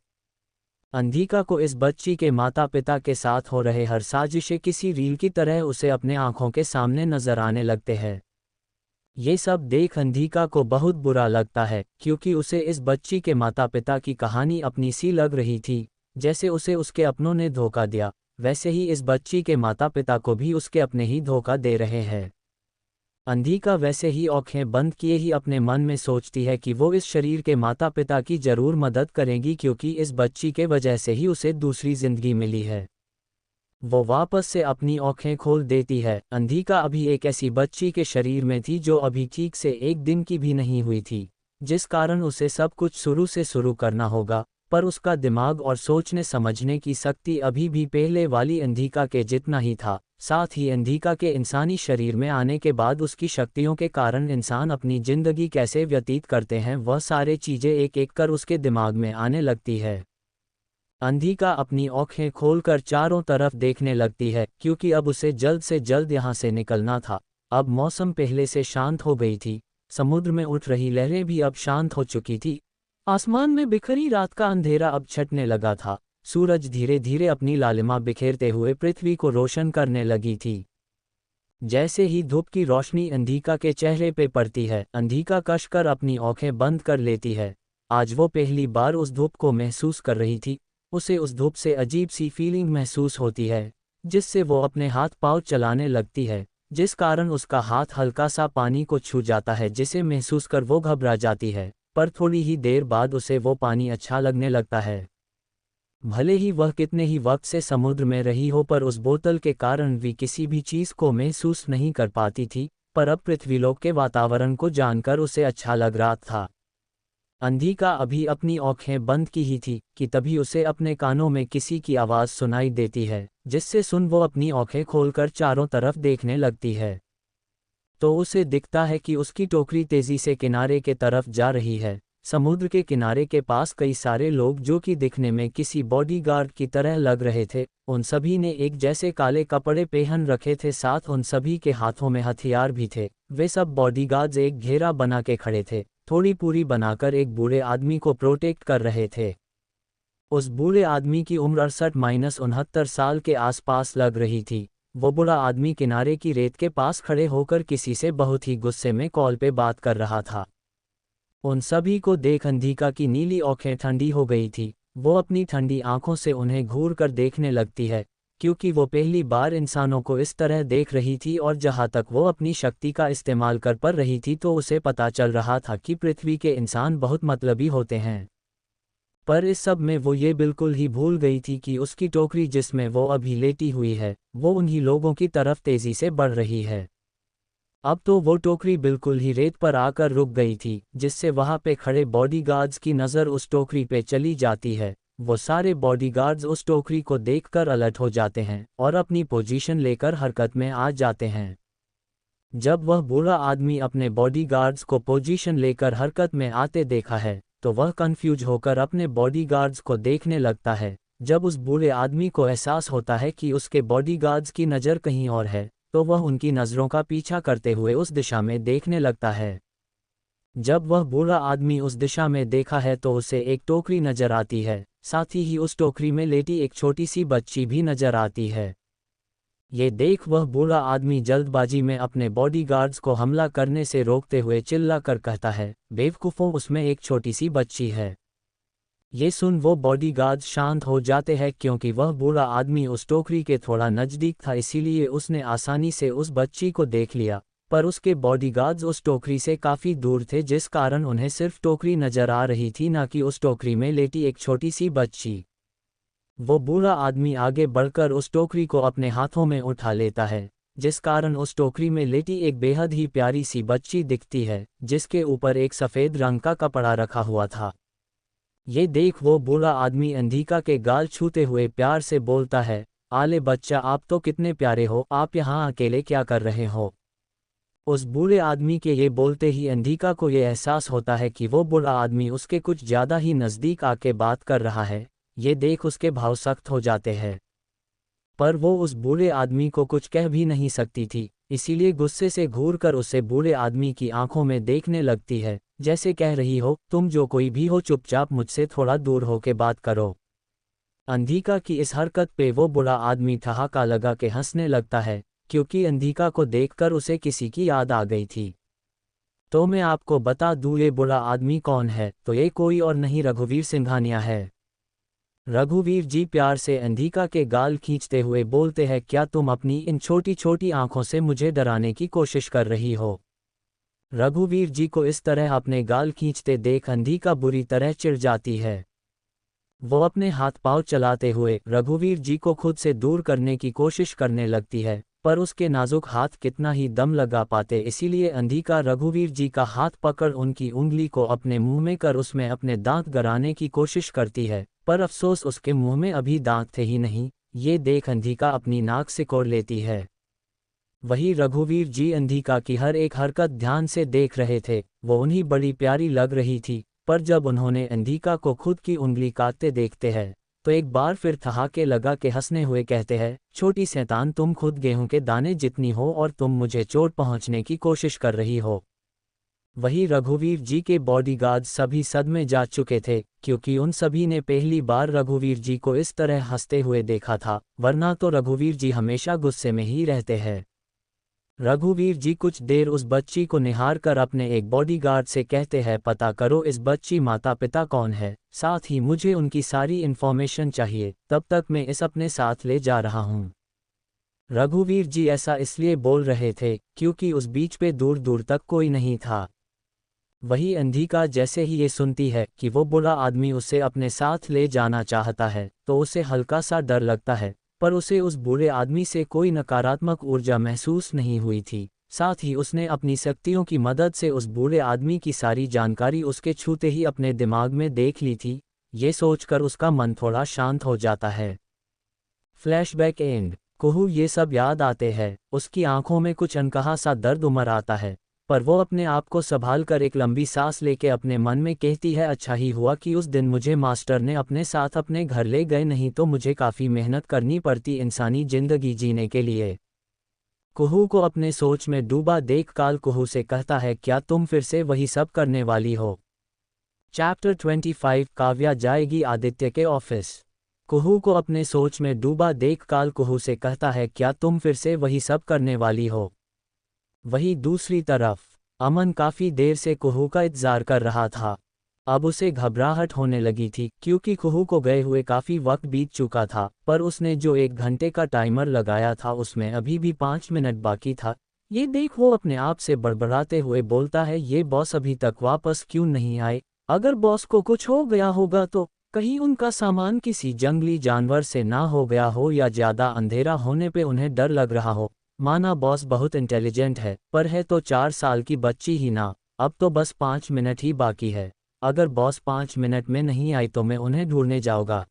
अंधिका को इस बच्ची के माता पिता के साथ हो रहे हर साजिशें किसी रील की तरह उसे अपने आंखों के सामने नजर आने लगते हैं। ये सब देख अंधिका को बहुत बुरा लगता है, क्योंकि उसे इस बच्ची के माता पिता की कहानी अपनी सी लग रही थी। जैसे उसे उसके अपनों ने धोखा दिया, वैसे ही इस बच्ची के माता पिता को भी उसके अपने ही धोखा दे रहे हैं। अंधिका वैसे ही आंखें बंद किए ही अपने मन में सोचती है कि वो इस शरीर के माता पिता की जरूर मदद करेगी, क्योंकि इस बच्ची के वजह से ही उसे दूसरी जिंदगी मिली है। वो वापस से अपनी आंखें खोल देती है। अंधिका अभी एक ऐसी बच्ची के शरीर में थी जो अभी ठीक से एक दिन की भी नहीं हुई थी, जिस कारण उसे सब कुछ शुरू से शुरू करना होगा। पर उसका दिमाग और सोचने समझने की शक्ति अभी भी पहले वाली अंधिका के जितना ही था। साथ ही अंधिका के इंसानी शरीर में आने के बाद उसकी शक्तियों के कारण इंसान अपनी जिंदगी कैसे व्यतीत करते हैं वह सारे चीज़ें एक एक कर उसके दिमाग में आने लगती है। अंधिका अपनी आँखें खोलकर चारों तरफ देखने लगती है, क्योंकि अब उसे जल्द से जल्द यहाँ से निकलना था। अब मौसम पहले से शांत हो गई थी, समुद्र में उठ रही लहरें भी अब शांत हो चुकी थी। आसमान में बिखरी रात का अंधेरा अब छटने लगा था। सूरज धीरे धीरे अपनी लालिमा बिखेरते हुए पृथ्वी को रोशन करने लगी थी। जैसे ही धूप की रोशनी अंधिका के चेहरे पे पड़ती है, अंधिका कसकर अपनी आँखें बंद कर लेती है। आज वो पहली बार उस धूप को महसूस कर रही थी। उसे उस धूप से अजीब सी फीलिंग महसूस होती है, जिससे वो अपने हाथ पाँव चलाने लगती है, जिस कारण उसका हाथ हल्का सा पानी को छू जाता है, जिसे महसूस कर वो घबरा जाती है। पर थोड़ी ही देर बाद उसे वो पानी अच्छा लगने लगता है। भले ही वह कितने ही वक्त से समुद्र में रही हो, पर उस बोतल के कारण भी किसी भी चीज़ को महसूस नहीं कर पाती थी। पर अब पृथ्वीलोक के वातावरण को जानकर उसे अच्छा लग रहा था। अंधिका अभी अपनी आँखें बंद की ही थी कि तभी उसे अपने कानों में किसी की आवाज़ सुनाई देती है, जिससे सुन वो अपनी आँखें खोलकर चारों तरफ देखने लगती है। तो उसे दिखता है कि उसकी टोकरी तेजी से किनारे के तरफ जा रही है। समुद्र के किनारे के पास कई सारे लोग, जो कि दिखने में किसी बॉडीगार्ड की तरह लग रहे थे, उन सभी ने एक जैसे काले कपड़े पहन रखे थे। साथ उन सभी के हाथों में हथियार भी थे। वे सब बॉडीगार्ड्स एक घेरा बना के खड़े थे, थोड़ी पूरी बनाकर एक बूढ़े आदमी को प्रोटेक्ट कर रहे थे। उस बूढ़े आदमी की उम्र 68-69 साल के आसपास लग रही थी। वो बूढ़ा आदमी किनारे की रेत के पास खड़े होकर किसी से बहुत ही गुस्से में कॉल पे बात कर रहा था। उन सभी को देख अंधिका की नीली आँखें ठंडी हो गई थी। वो अपनी ठंडी आंखों से उन्हें घूर कर देखने लगती है, क्योंकि वो पहली बार इंसानों को इस तरह देख रही थी। और जहाँ तक वो अपनी शक्ति का इस्तेमाल कर पा रही थी, तो उसे पता चल रहा था कि पृथ्वी के इंसान बहुत मतलबी होते हैं। पर इस सब में वो ये बिल्कुल ही भूल गई थी कि उसकी टोकरी जिसमें वो अभी लेटी हुई है, वो उन्हीं लोगों की तरफ तेजी से बढ़ रही है। अब तो वो टोकरी बिल्कुल ही रेत पर आकर रुक गई थी, जिससे वहां पे खड़े बॉडीगार्ड्स की नज़र उस टोकरी पे चली जाती है। वो सारे बॉडीगार्ड्स उस टोकरी को देखकर अलर्ट हो जाते हैं और अपनी पोजीशन लेकर हरकत में आ जाते हैं। जब वह बूढ़ा आदमी अपने बॉडीगार्ड्स को पोजीशन लेकर हरकत में आते देखा है, तो वह कंफ्यूज होकर अपने बॉडीगार्ड्स को देखने लगता है। जब उस बूढ़े आदमी को एहसास होता है कि उसके बॉडीगार्ड्स की नज़र कहीं और है, तो वह उनकी नज़रों का पीछा करते हुए उस दिशा में देखने लगता है। जब वह बूढ़ा आदमी उस दिशा में देखा है, तो उसे एक टोकरी नज़र आती है। साथ ही उस टोकरी में लेटी एक छोटी सी बच्ची भी नज़र आती है। ये देख वह बूढ़ा आदमी जल्दबाजी में अपने बॉडीगार्ड्स को हमला करने से रोकते हुए चिल्ला कर कहता है, बेवकूफ़ों, उसमें एक छोटी सी बच्ची है। ये सुन वो बॉडीगार्ड्स शांत हो जाते हैं, क्योंकि वह बूढ़ा आदमी उस टोकरी के थोड़ा नज़दीक था, इसीलिए उसने आसानी से उस बच्ची को देख लिया। पर उसके बॉडीगार्ड्स उस टोकरी से काफ़ी दूर थे, जिस कारण उन्हें सिर्फ टोकरी नज़र आ रही थी, ना कि उस टोकरी में लेटी एक छोटी सी बच्ची। वो बूढ़ा आदमी आगे बढ़कर उस टोकरी को अपने हाथों में उठा लेता है, जिस कारण उस टोकरी में लेटी एक बेहद ही प्यारी सी बच्ची दिखती है, जिसके ऊपर एक सफ़ेद रंग का कपड़ा रखा हुआ था। ये देख वो बूढ़ा आदमी अंधिका के गाल छूते हुए प्यार से बोलता है, आले बच्चा, आप तो कितने प्यारे हो, आप यहाँ अकेले क्या कर रहे हो। उस बूढ़े आदमी के ये बोलते ही अंधिका को ये एहसास होता है कि वो बूढ़ा आदमी उसके कुछ ज़्यादा ही नज़दीक आके बात कर रहा है। ये देख उसके भाव सख्त हो जाते हैं, पर वो उस बूढ़े आदमी को कुछ कह भी नहीं सकती थी, इसीलिए गुस्से से घूरकर उसे बूढ़े आदमी की आंखों में देखने लगती है, जैसे कह रही हो, तुम जो कोई भी हो, चुपचाप मुझसे थोड़ा दूर होके बात करो। अंधिका की इस हरकत पे वो बूढ़ा आदमी ठहाका लगा के हंसने लगता है, क्योंकि अंधिका को देखकर उसे किसी की याद आ गई थी। तो मैं आपको बता दूं ये बूढ़ा आदमी कौन है, तो ये कोई और नहीं, रघुवीर सिंघानिया है। रघुवीर जी प्यार से अंधिका के गाल खींचते हुए बोलते हैं, क्या तुम अपनी इन छोटी छोटी आंखों से मुझे डराने की कोशिश कर रही हो। रघुवीर जी को इस तरह अपने गाल खींचते देख अंधिका बुरी तरह चिढ़ जाती है। वो अपने हाथ पांव चलाते हुए रघुवीर जी को खुद से दूर करने की कोशिश करने लगती है, पर उसके नाजुक हाथ कितना ही दम लगा पाते, इसीलिए अंधिका रघुवीर जी का हाथ पकड़ उनकी उंगली को अपने मुंह में कर उसमें अपने दांत गराने की कोशिश करती है, पर अफसोस उसके मुंह में अभी दांत थे ही नहीं। ये देख अंधिका अपनी नाक सिकोड़ लेती है। वही रघुवीर जी अंधिका की हर एक हरकत ध्यान से देख रहे थे। वो उन्हें बड़ी प्यारी लग रही थी, पर जब उन्होंने अंधिका को खुद की उंगली काटते देखते हैं तो एक बार फिर ठहाके लगा के हंसने हुए कहते हैं, छोटी शैतान, तुम खुद गेहूं के दाने जितनी हो और तुम मुझे चोट पहुंचने की कोशिश कर रही हो। वही रघुवीर जी के बॉडीगार्ड सभी सदमे जा चुके थे, क्योंकि उन सभी ने पहली बार रघुवीर जी को इस तरह हंसते हुए देखा था, वरना तो रघुवीर जी हमेशा गुस्से में ही रहते हैं। रघुवीर जी कुछ देर उस बच्ची को निहार कर अपने एक बॉडीगार्ड से कहते हैं, पता करो इस बच्ची माता पिता कौन है, साथ ही मुझे उनकी सारी इन्फॉर्मेशन चाहिए, तब तक मैं इस अपने साथ ले जा रहा हूँ। रघुवीर जी ऐसा इसलिए बोल रहे थे क्योंकि उस बीच पे दूर दूर तक कोई नहीं था। वही अंधिका जैसे ही ये सुनती है कि वो बुरा आदमी उसे अपने साथ ले जाना चाहता है तो उसे हल्का सा डर लगता है, पर उसे उस बुरे आदमी से कोई नकारात्मक ऊर्जा महसूस नहीं हुई थी। साथ ही उसने अपनी शक्तियों की मदद से उस बुरे आदमी की सारी जानकारी उसके छूते ही अपने दिमाग में देख ली थी। ये सोचकर उसका मन थोड़ा शांत हो जाता है। Flashback and. कुहू ये सब याद आते हैं, उसकी आंखों में कुछ अनकहा सा दर्द उमड़ आता है, पर वो अपने आप को संभाल कर एक लंबी सांस लेके अपने मन में कहती है, अच्छा ही हुआ कि उस दिन मुझे मास्टर ने अपने साथ अपने घर ले गए, नहीं तो मुझे काफ़ी मेहनत करनी पड़ती इंसानी जिंदगी जीने के लिए। कुहू को अपने सोच में डूबा देख काल कुहू से कहता है, क्या तुम फिर से वही सब करने वाली हो। चैप्टर 25 काव्या जाएगी आदित्य के ऑफिस। कुहू को अपने सोच में डूबा देख काल कुहू से कहता है, क्या तुम फिर से वही सब करने वाली हो। वही दूसरी तरफ अमन काफी देर से कुहू का इंतजार कर रहा था। अब उसे घबराहट होने लगी थी क्योंकि कुहू को गए हुए काफी वक्त बीत चुका था, पर उसने जो 1 घंटे का टाइमर लगाया था उसमें अभी भी 5 मिनट बाकी था। ये देख वो अपने आप से बड़बड़ाते हुए बोलता है, ये बॉस अभी तक वापस क्यों नहीं आए। अगर बॉस को कुछ हो गया होगा तो कहीं उनका सामान किसी जंगली जानवर से ना हो गया हो, या ज्यादा अंधेरा होने पे उन्हें डर लग रहा हो। माना बॉस बहुत इंटेलिजेंट है, पर है तो 4 साल की बच्ची ही ना। अब तो बस 5 मिनट ही बाकी है, अगर बॉस 5 मिनट में नहीं आई तो मैं उन्हें ढूंढने जाऊंगा।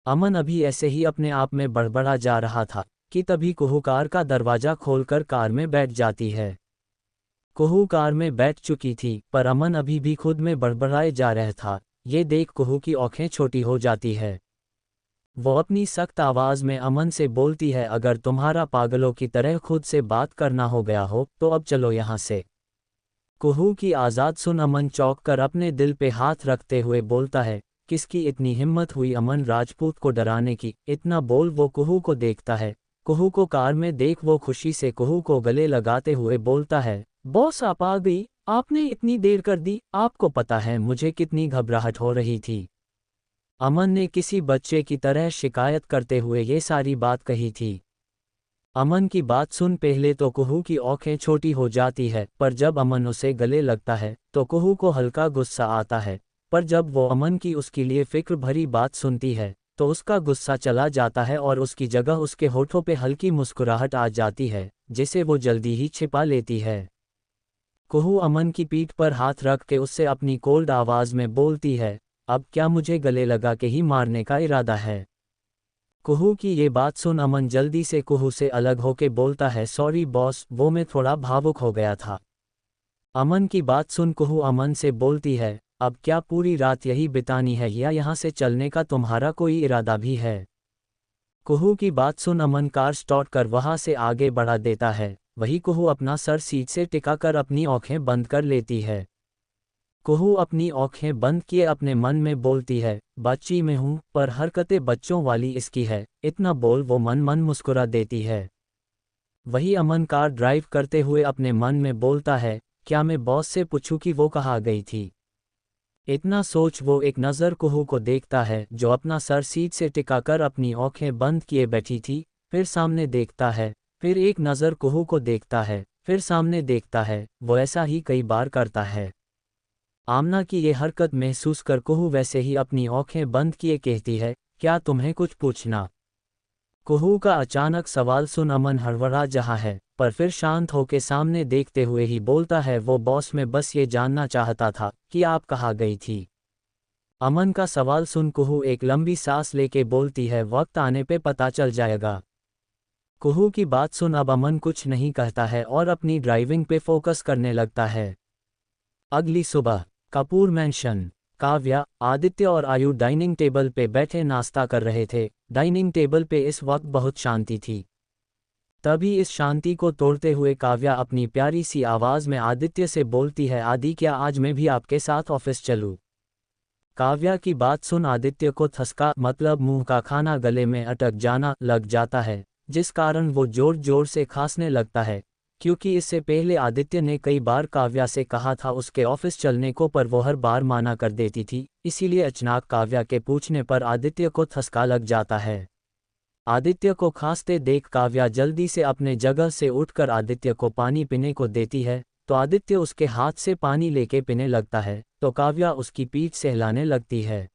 अमन अभी ऐसे ही अपने आप में बड़बड़ा जा रहा था कि तभी कुहू कार का दरवाजा खोलकर कार में बैठ जाती है। कुहू कार में बैठ चुकी थी, पर अमन अभी भी खुद में बड़बड़ाए जा रहा था। ये देख कुहू की आंखें छोटी हो जाती है। वो अपनी सख्त आवाज में अमन से बोलती है, अगर तुम्हारा पागलों की तरह खुद से बात करना हो गया हो तो अब चलो यहाँ से। कुहू की आज़ाद सुन अमन चौंक कर अपने दिल पे हाथ रखते हुए बोलता है, किसकी इतनी हिम्मत हुई अमन राजपूत को डराने की। इतना बोल वो कुहू को देखता है। कुहू को कार में देख वो खुशी से कुहू को गले लगाते हुए बोलता है, बॉस आप आ गई, आपने इतनी देर कर दी। आपको पता है मुझे कितनी घबराहट हो रही थी। अमन ने किसी बच्चे की तरह शिकायत करते हुए ये सारी बात कही थी। अमन की बात सुन पहले तो कुहू की आंखें छोटी हो जाती है, पर जब अमन उसे गले लगता है तो कुहू को हल्का गुस्सा आता है। पर जब वो अमन की उसके लिए फिक्र भरी बात सुनती है तो उसका गुस्सा चला जाता है और उसकी जगह उसके होठों पे हल्की मुस्कुराहट आ जाती है, जिसे वो जल्दी ही छिपा लेती है। कुहू अमन की पीठ पर हाथ रख के उससे अपनी कोल्ड आवाज में बोलती है, अब क्या मुझे गले लगा के ही मारने का इरादा है। कुहू की ये बात सुन अमन जल्दी से कुहू से अलग होके बोलता है, सॉरी बॉस, वो मैं थोड़ा भावुक हो गया था। अमन की बात सुन कुहू अमन से बोलती है, अब क्या पूरी रात यही बितानी है या यहाँ से चलने का तुम्हारा कोई इरादा भी है। कुहू की बात सुन अमन कार स्टार्ट कर वहाँ से आगे बढ़ा देता है। वही कुहू अपना सर सीट से टिकाकर अपनी आंखें बंद कर लेती है। कुहू अपनी आंखें बंद किए अपने मन में बोलती है, बच्ची में हूँ पर हरकतें बच्चों वाली इसकी है। इतना बोल वो मन मन मुस्कुरा देती है। वही अमन कार ड्राइव करते हुए अपने मन में बोलता है, क्या मैं बॉस से पूछूं कि वो कहाँ गई थी। इतना सोच वो एक नज़र कुहू को देखता है जो अपना सर सीट से टिकाकर अपनी आंखें बंद किए बैठी थी। फिर सामने देखता है, फिर एक नज़र कुहू को देखता है, फिर सामने देखता है। वो ऐसा ही कई बार करता है। आमना की ये हरकत महसूस कर कुहू वैसे ही अपनी आंखें बंद किए कहती है, क्या तुम्हें कुछ पूछना। कुहू का अचानक सवाल सुन अमन हड़बड़ा जहा है, पर फिर शांत होके सामने देखते हुए ही बोलता है, वो बॉस, मैं बस ये जानना चाहता था कि आप कहाँ गई थी। अमन का सवाल सुन कुहू एक लंबी सांस लेके बोलती है, वक्त आने पे पता चल जाएगा। कुहू की बात सुन अब अमन कुछ नहीं कहता है और अपनी ड्राइविंग पे फोकस करने लगता है। अगली सुबह कपूर मैंशन। काव्या, आदित्य और आयु डाइनिंग टेबल पे बैठे नाश्ता कर रहे थे। डाइनिंग टेबल पे इस वक्त बहुत शांति थी। तभी इस शांति को तोड़ते हुए काव्या अपनी प्यारी सी आवाज में आदित्य से बोलती है, आदि, क्या आज मैं भी आपके साथ ऑफिस चलूं? काव्या की बात सुन आदित्य को थसका, मतलब मुंह का खाना गले में अटक जाना लग जाता है, जिस कारण वो जोर जोर से खांसने लगता है, क्योंकि इससे पहले आदित्य ने कई बार काव्या से कहा था उसके ऑफिस चलने को, पर वो हर बार माना कर देती थी। इसीलिए अचानक काव्या के पूछने पर आदित्य को थसका लग जाता है। आदित्य को खांसते देख काव्या जल्दी से अपने जगह से उठकर आदित्य को पानी पीने को देती है, तो आदित्य उसके हाथ से पानी लेके पीने लगता है, तो काव्या उसकी पीठ सहलाने लगती है।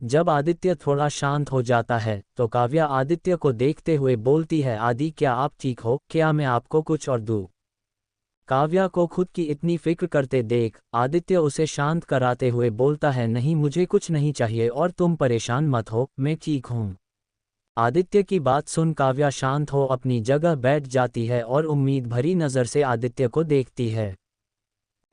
जब आदित्य थोड़ा शांत हो जाता है तो काव्या आदित्य को देखते हुए बोलती है, आदि, क्या आप ठीक हो? क्या मैं आपको कुछ और दूं? काव्या को खुद की इतनी फिक्र करते देख आदित्य उसे शांत कराते हुए बोलता है, नहीं, मुझे कुछ नहीं चाहिए और तुम परेशान मत हो, मैं ठीक हूँ। आदित्य की बात सुन काव्या शांत हो अपनी जगह बैठ जाती है और उम्मीद भरी नज़र से आदित्य को देखती है।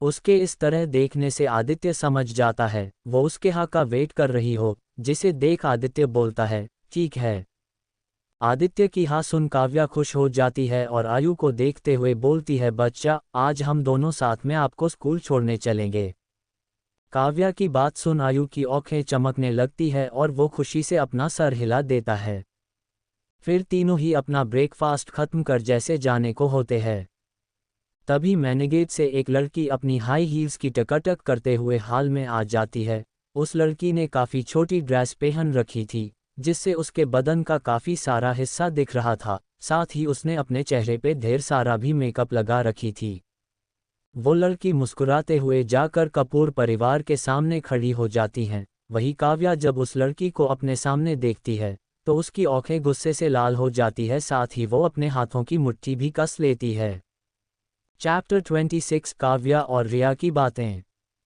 उसके इस तरह देखने से आदित्य समझ जाता है वो उसके हाँ का वेट कर रही हो, जिसे देख आदित्य बोलता है, ठीक है। आदित्य की हाँ सुन काव्या खुश हो जाती है और आयु को देखते हुए बोलती है, बच्चा, आज हम दोनों साथ में आपको स्कूल छोड़ने चलेंगे। काव्या की बात सुन आयु की आंखें चमकने लगती है और वो खुशी से अपना सर हिला देता है। फिर तीनों ही अपना ब्रेकफास्ट खत्म कर जैसे जाने को होते हैं। तभी मैनेगेट से एक लड़की अपनी हाई हील्स की टकटक करते हुए हाल में आ जाती है। उस लड़की ने काफ़ी छोटी ड्रेस पहन रखी थी, जिससे उसके बदन का काफ़ी सारा हिस्सा दिख रहा था। साथ ही उसने अपने चेहरे पे ढेर सारा भी मेकअप लगा रखी थी। वो लड़की मुस्कुराते हुए जाकर कपूर परिवार के सामने खड़ी हो जाती हैं। वही काव्या जब उस लड़की को अपने सामने देखती है तो उसकी आंखें गुस्से से लाल हो जाती है, साथ ही वो अपने हाथों की मुट्ठी भी कस लेती है। चैप्टर 26 काव्या और रिया की बातें।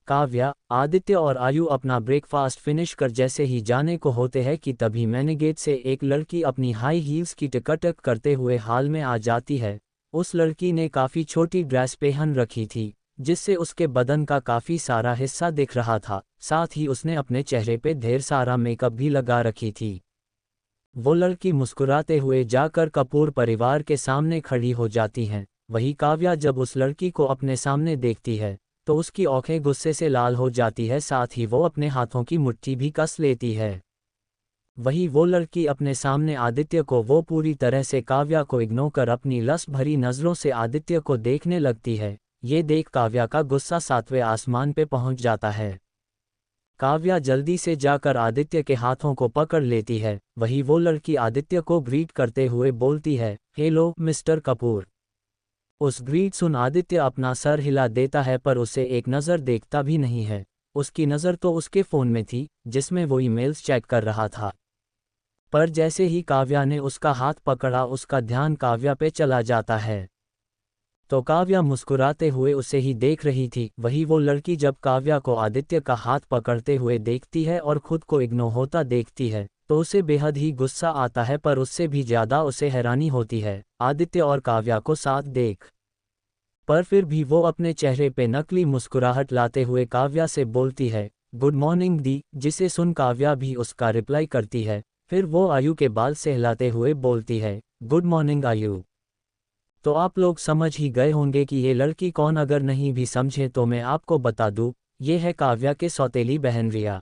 काव्या, आदित्य और आयु अपना ब्रेकफास्ट फिनिश कर जैसे ही जाने को होते हैं कि तभी मैनेगेट से एक लड़की अपनी हाई हील्स की टकटक करते हुए हाल में आ जाती है। उस लड़की ने काफ़ी छोटी ड्रेस पहन रखी थी, जिससे उसके बदन का काफ़ी सारा हिस्सा दिख रहा था। साथ ही उसने अपने चेहरे पे ढेर सारा मेकअप भी लगा रखी थी। वो लड़की मुस्कुराते हुए जाकर कपूर परिवार के सामने खड़ी हो जाती हैं। वही काव्या जब उस लड़की को अपने सामने देखती है तो उसकी आंखें गुस्से से लाल हो जाती है, साथ ही वो अपने हाथों की मुट्ठी भी कस लेती है। वही वो लड़की अपने सामने आदित्य को वो पूरी तरह से काव्या को इग्नोर कर अपनी लस्ट भरी नज़रों से आदित्य को देखने लगती है। ये देख काव्या का गुस्सा 7वें आसमान पे पहुंच जाता है। काव्या जल्दी से जाकर आदित्य के हाथों को पकड़ लेती है। वही वो लड़की आदित्य को ग्रीट करते हुए बोलती है, हेलो मिस्टर कपूर। उस ग्रीट सुन आदित्य अपना सर हिला देता है, पर उसे एक नज़र देखता भी नहीं है। उसकी नज़र तो उसके फ़ोन में थी, जिसमें वो ईमेल्स चेक कर रहा था। पर जैसे ही काव्या ने उसका हाथ पकड़ा उसका ध्यान काव्या पे चला जाता है। तो काव्या मुस्कुराते हुए उसे ही देख रही थी। वही वो लड़की जब काव्या को आदित्य का हाथ पकड़ते हुए देखती है और खुद को इग्नोर होता देखती है तो उसे बेहद ही गुस्सा आता है, पर उससे भी ज़्यादा उसे हैरानी होती है आदित्य और काव्या को साथ देख। पर फिर भी वो अपने चेहरे पे नकली मुस्कुराहट लाते हुए काव्या से बोलती है, गुड मॉर्निंग दी, जिसे सुन काव्या भी उसका रिप्लाई करती है। फिर वो आयु के बाल सहलाते हुए बोलती है, गुड मॉर्निंग आयु। तो आप लोग समझ ही गए होंगे कि ये लड़की कौन। अगर नहीं भी समझे तो मैं आपको बता दूं, ये है काव्या के सौतेली बहन रिया।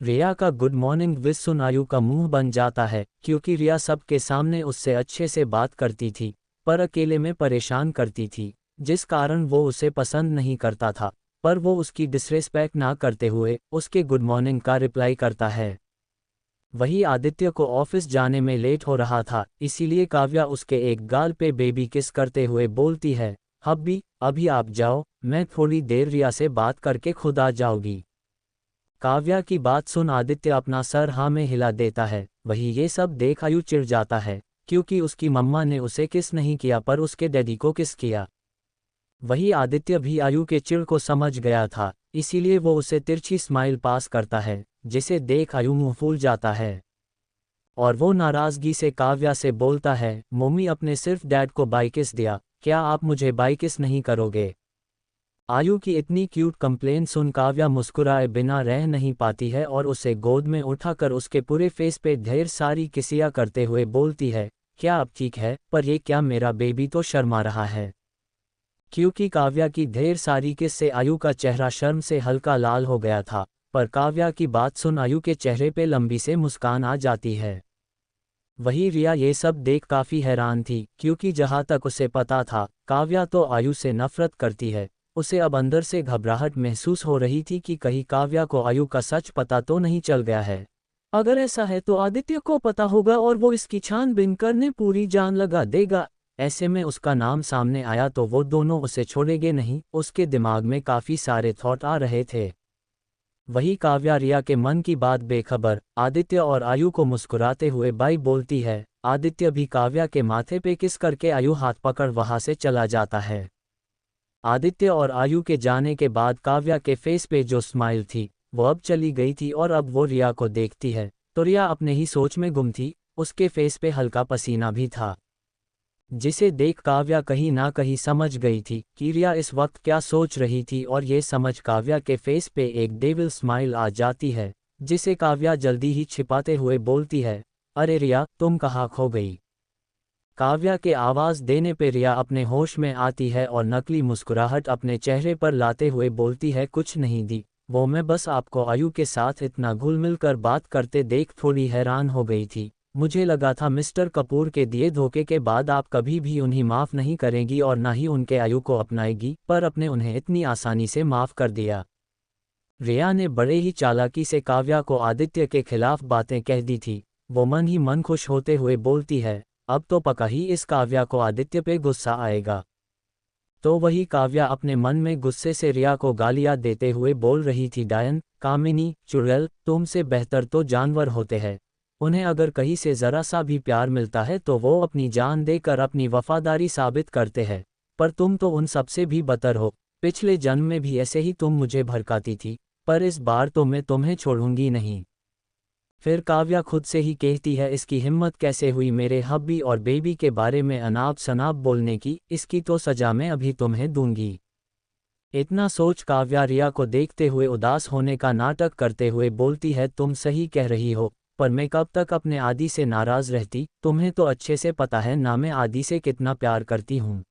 रिया का गुड मॉर्निंग विश सुन आयु का मुंह बन जाता है, क्योंकि रिया सबके सामने उससे अच्छे से बात करती थी, पर अकेले में परेशान करती थी, जिस कारण वो उसे पसंद नहीं करता था। पर वो उसकी डिसरिस्पेक्ट ना करते हुए उसके गुड मॉर्निंग का रिप्लाई करता है। वही आदित्य को ऑफिस जाने में लेट हो रहा था, इसीलिए काव्या उसके एक गाल पे बेबी किस करते हुए बोलती है, हब्बी, अभी आप जाओ, मैं थोड़ी देर रिया से बात करके खुद आ जाऊंगी। काव्या की बात सुन आदित्य अपना सर हाँ में हिला देता है। वही ये सब देख आयु चिढ़ जाता है, क्योंकि उसकी मम्मा ने उसे किस नहीं किया पर उसके डैडी को किस किया। वही आदित्य भी आयु के चिढ़ को समझ गया था, इसीलिए वो उसे तिरछी स्माइल पास करता है, जिसे देख आयु मुंह फूल जाता है। और वो नाराजगी से काव्या से बोलता है, मम्मी अपने सिर्फ डैड को बाई किस दिया, क्या आप मुझे बाई किस नहीं करोगे। आयु की इतनी क्यूट कंप्लेन सुन काव्या मुस्कुराए बिना रह नहीं पाती है और उसे गोद में उठाकर उसके पूरे फेस पे ढेर सारी किसियां करते हुए बोलती है, क्या अब ठीक है, पर ये क्या मेरा बेबी तो शर्मा रहा है। क्योंकि काव्या की ढेर सारी किस से आयु का चेहरा शर्म से हल्का लाल हो गया था, पर काव्या की बात सुन आयु के चेहरे पे लंबी से मुस्कान आ जाती है। वही रिया ये सब देख काफी हैरान थी, क्योंकि जहां तक उसे पता था काव्या तो आयु से नफरत करती है। उसे अब अंदर से घबराहट महसूस हो रही थी कि कहीं काव्या को आयु का सच पता तो नहीं चल गया है। अगर ऐसा है तो आदित्य को पता होगा और वो इसकी छानबीन करने पूरी जान लगा देगा। ऐसे में उसका नाम सामने आया तो वो दोनों उसे छोड़ेंगे नहीं। उसके दिमाग में काफी सारे थॉट आ रहे थे। वही काव्या रिया के मन की बात बेखबर आदित्य और आयु को मुस्कुराते हुए बाई बोलती है। आदित्य भी काव्या के माथे पे किस करके आयु हाथ पकड़ वहां से चला जाता है। आदित्य और आयु के जाने के बाद काव्या के फेस पे जो स्माइल थी वो अब चली गई थी और अब वो रिया को देखती है तो रिया अपने ही सोच में गुम थी। उसके फेस पे हल्का पसीना भी था, जिसे देख काव्या कहीं ना कहीं समझ गई थी कि रिया इस वक्त क्या सोच रही थी और ये समझ काव्या के फेस पे एक डेविल स्माइल आ जाती है, जिसे काव्या जल्दी ही छिपाते हुए बोलती है, अरे रिया तुम कहाँ खो गई। काव्या के आवाज़ देने पे रिया अपने होश में आती है और नकली मुस्कुराहट अपने चेहरे पर लाते हुए बोलती है, कुछ नहीं दी, वो मैं बस आपको आयु के साथ इतना घुल मिल कर बात करते देख थोड़ी हैरान हो गई थी। मुझे लगा था मिस्टर कपूर के दिए धोखे के बाद आप कभी भी उन्हें माफ़ नहीं करेंगी और ना ही उनके आयु को अपनाएगी, पर अपने उन्हें इतनी आसानी से माफ़ कर दिया। रिया ने बड़े ही चालाकी से काव्या को आदित्य के खिलाफ बातें कह दी थी। वो मन ही मन खुश होते हुए बोलती है, अब तो पक्का ही इस काव्या को आदित्य पे गुस्सा आएगा। तो वही काव्या अपने मन में गुस्से से रिया को गालियां देते हुए बोल रही थी, डायन, कामिनी, चुड़ैल, तुमसे बेहतर तो जानवर होते हैं। उन्हें अगर कहीं से ज़रा सा भी प्यार मिलता है तो वो अपनी जान देकर अपनी वफादारी साबित करते हैं, पर तुम तो उन सबसे भी बदतर हो। पिछले जन्म में भी ऐसे ही तुम मुझे भड़काती थी, पर इस बार तो मैं तुम्हें छोड़ूंगी नहीं। फिर काव्या खुद से ही कहती है, इसकी हिम्मत कैसे हुई मेरे हब्बी और बेबी के बारे में अनाप शनाप बोलने की, इसकी तो सजा मैं अभी तुम्हें दूंगी। इतना सोच काव्या रिया को देखते हुए उदास होने का नाटक करते हुए बोलती है, तुम सही कह रही हो, पर मैं कब तक अपने आदि से नाराज रहती। तुम्हें तो अच्छे से पता है ना मैं आदि से कितना प्यार करती हूँ।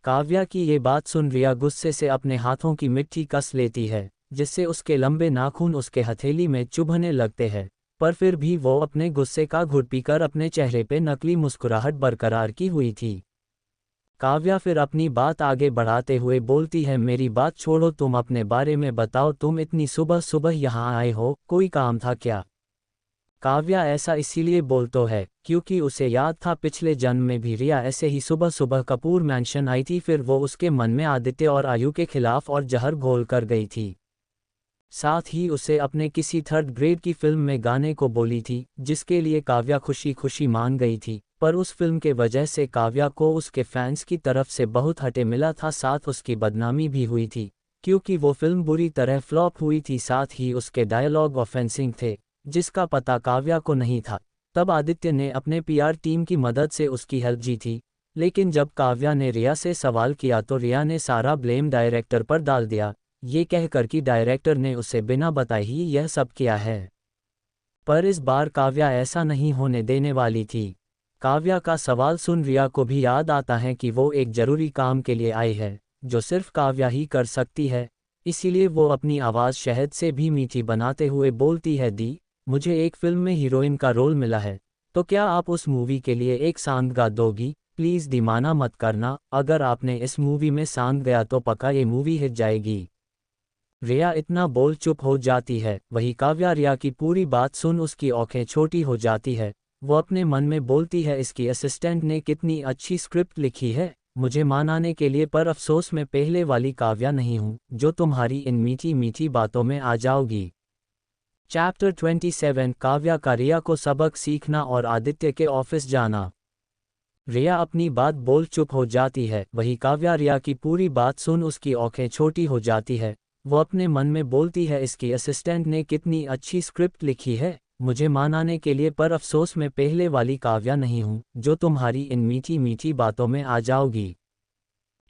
काव्या की ये बात सुन रिया गुस्से से अपने हाथों की मिट्टी कस लेती है, जिससे उसके लंबे नाखून उसके हथेली में चुभने लगते हैं, पर फिर भी वो अपने गुस्से का घुट पीकर अपने चेहरे पे नकली मुस्कुराहट बरकरार की हुई थी। काव्या फिर अपनी बात आगे बढ़ाते हुए बोलती है, मेरी बात छोड़ो, तुम अपने बारे में बताओ, तुम इतनी सुबह सुबह यहाँ आए हो, कोई काम था क्या। काव्या ऐसा इसीलिए बोलतो है क्योंकि उसे याद था पिछले जन्म में भी रिया ऐसे ही सुबह सुबह कपूर मैंशन आई थी, फिर वो उसके मन में आदित्य और आयु के खिलाफ और जहर घोल कर गई थी। साथ ही उसे अपने किसी थर्ड ग्रेड की फिल्म में गाने को बोली थी, जिसके लिए काव्या खुशी खुशी मान गई थी, पर उस फिल्म के वजह से काव्या को उसके फैंस की तरफ से बहुत हटे मिला था, साथ उसकी बदनामी भी हुई थी, क्योंकि वो फिल्म बुरी तरह फ्लॉप हुई थी। साथ ही उसके डायलॉग ऑफेंसिंग थे, जिसका पता काव्या को नहीं था। तब आदित्य ने अपने पीआर टीम की मदद से उसकी हेल्प जी थी, लेकिन जब काव्या ने रिया से सवाल किया तो रिया ने सारा ब्लेम डायरेक्टर पर डाल दिया, ये कहकर कि डायरेक्टर ने उसे बिना बताए ही यह सब किया है। पर इस बार काव्या ऐसा नहीं होने देने वाली थी। काव्या का सवाल सुन रिया को भी याद आता है कि वो एक जरूरी काम के लिए आई है, जो सिर्फ काव्या ही कर सकती है। इसीलिए वो अपनी आवाज़ शहद से भी मीठी बनाते हुए बोलती है, दी, मुझे एक फिल्म में हीरोइन का रोल मिला है, तो क्या आप उस मूवी के लिए एक सॉन्ग गा दोगी। प्लीज़ दी, माना मत करना, अगर आपने इस मूवी में सॉन्ग गया तो पक्का ये मूवी हिट जाएगी। रिया इतना बोल चुप हो जाती है। वही काव्या रिया की पूरी बात सुन उसकी आंखें छोटी हो जाती है। वो अपने मन में बोलती है, इसकी असिस्टेंट ने कितनी अच्छी स्क्रिप्ट लिखी है, मुझे मनाने के लिए, पर अफसोस मैं पहले वाली काव्या नहीं हूँ जो तुम्हारी इन मीठी मीठी बातों में आ जाओगी। चैप्टर 27 काव्या का रिया को सबक सीखना और आदित्य के ऑफिस जाना। रिया अपनी बात बोल चुप हो जाती है, वही काव्या रिया की पूरी बात सुन उसकी आंखें छोटी हो जाती है। वो अपने मन में बोलती है, इसकी असिस्टेंट ने कितनी अच्छी स्क्रिप्ट लिखी है, मुझे मनाने के लिए, पर अफसोस मैं पहले वाली काव्या नहीं हूँ जो तुम्हारी इन मीठी मीठी बातों में आ जाओगी।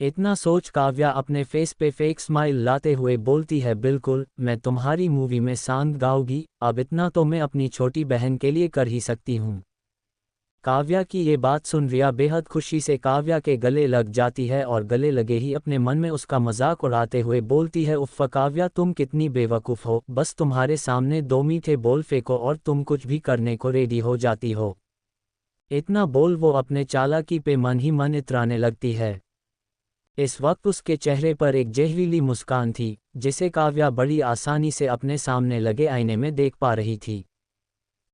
इतना सोच काव्या अपने फेस पे फेक स्माइल लाते हुए बोलती है, बिल्कुल, मैं तुम्हारी मूवी में सॉन्ग गाऊंगी, अब इतना तो मैं अपनी छोटी बहन के लिए कर ही सकती हूँ। काव्या की ये बात सुन रिया बेहद खुशी से काव्या के गले लग जाती है और गले लगे ही अपने मन में उसका मजाक उड़ाते हुए बोलती है, उफ़ काव्या तुम कितनी बेवकूफ़ हो, बस तुम्हारे सामने दो मीठे बोल फेंको और तुम कुछ भी करने को रेडी हो जाती हो। इतना बोल वो अपने चालाकी पे मन ही मन इतराने लगती है। इस वक्त उसके चेहरे पर एक जहरीली मुस्कान थी, जिसे काव्या बड़ी आसानी से अपने सामने लगे आईने में देख पा रही थी।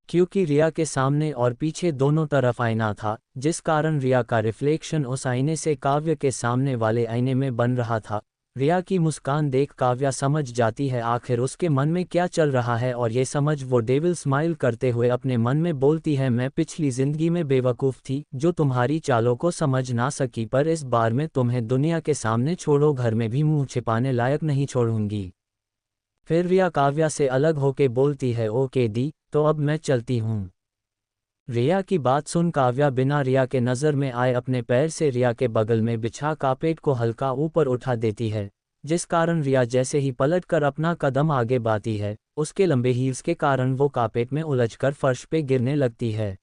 क्योंकि रिया के सामने और पीछे दोनों तरफ आईना था, जिस कारण रिया का रिफ्लेक्शन उस आईने से काव्य के सामने वाले आईने में बन रहा था। रिया की मुस्कान देख काव्या समझ जाती है आखिर उसके मन में क्या चल रहा है, और ये समझ वो डेविल स्माइल करते हुए अपने मन में बोलती है, मैं पिछली जिंदगी में बेवकूफ़ थी जो तुम्हारी चालों को समझ ना सकी, पर इस बार मैं तुम्हें दुनिया के सामने छोड़ो घर में भी मुंह छिपाने लायक नहीं छोड़ूंगी। फिर रिया काव्या से अलग होके बोलती है, ओके दी, तो अब मैं चलती हूँ। रिया की बात सुन काव्या बिना रिया के नज़र में आए अपने पैर से रिया के बगल में बिछा कारपेट को हल्का ऊपर उठा देती है, जिस कारण रिया जैसे ही पलटकर अपना कदम आगे बढ़ाती है, उसके लंबे हील्स के कारण वो कारपेट में उलझकर फर्श पे गिरने लगती है।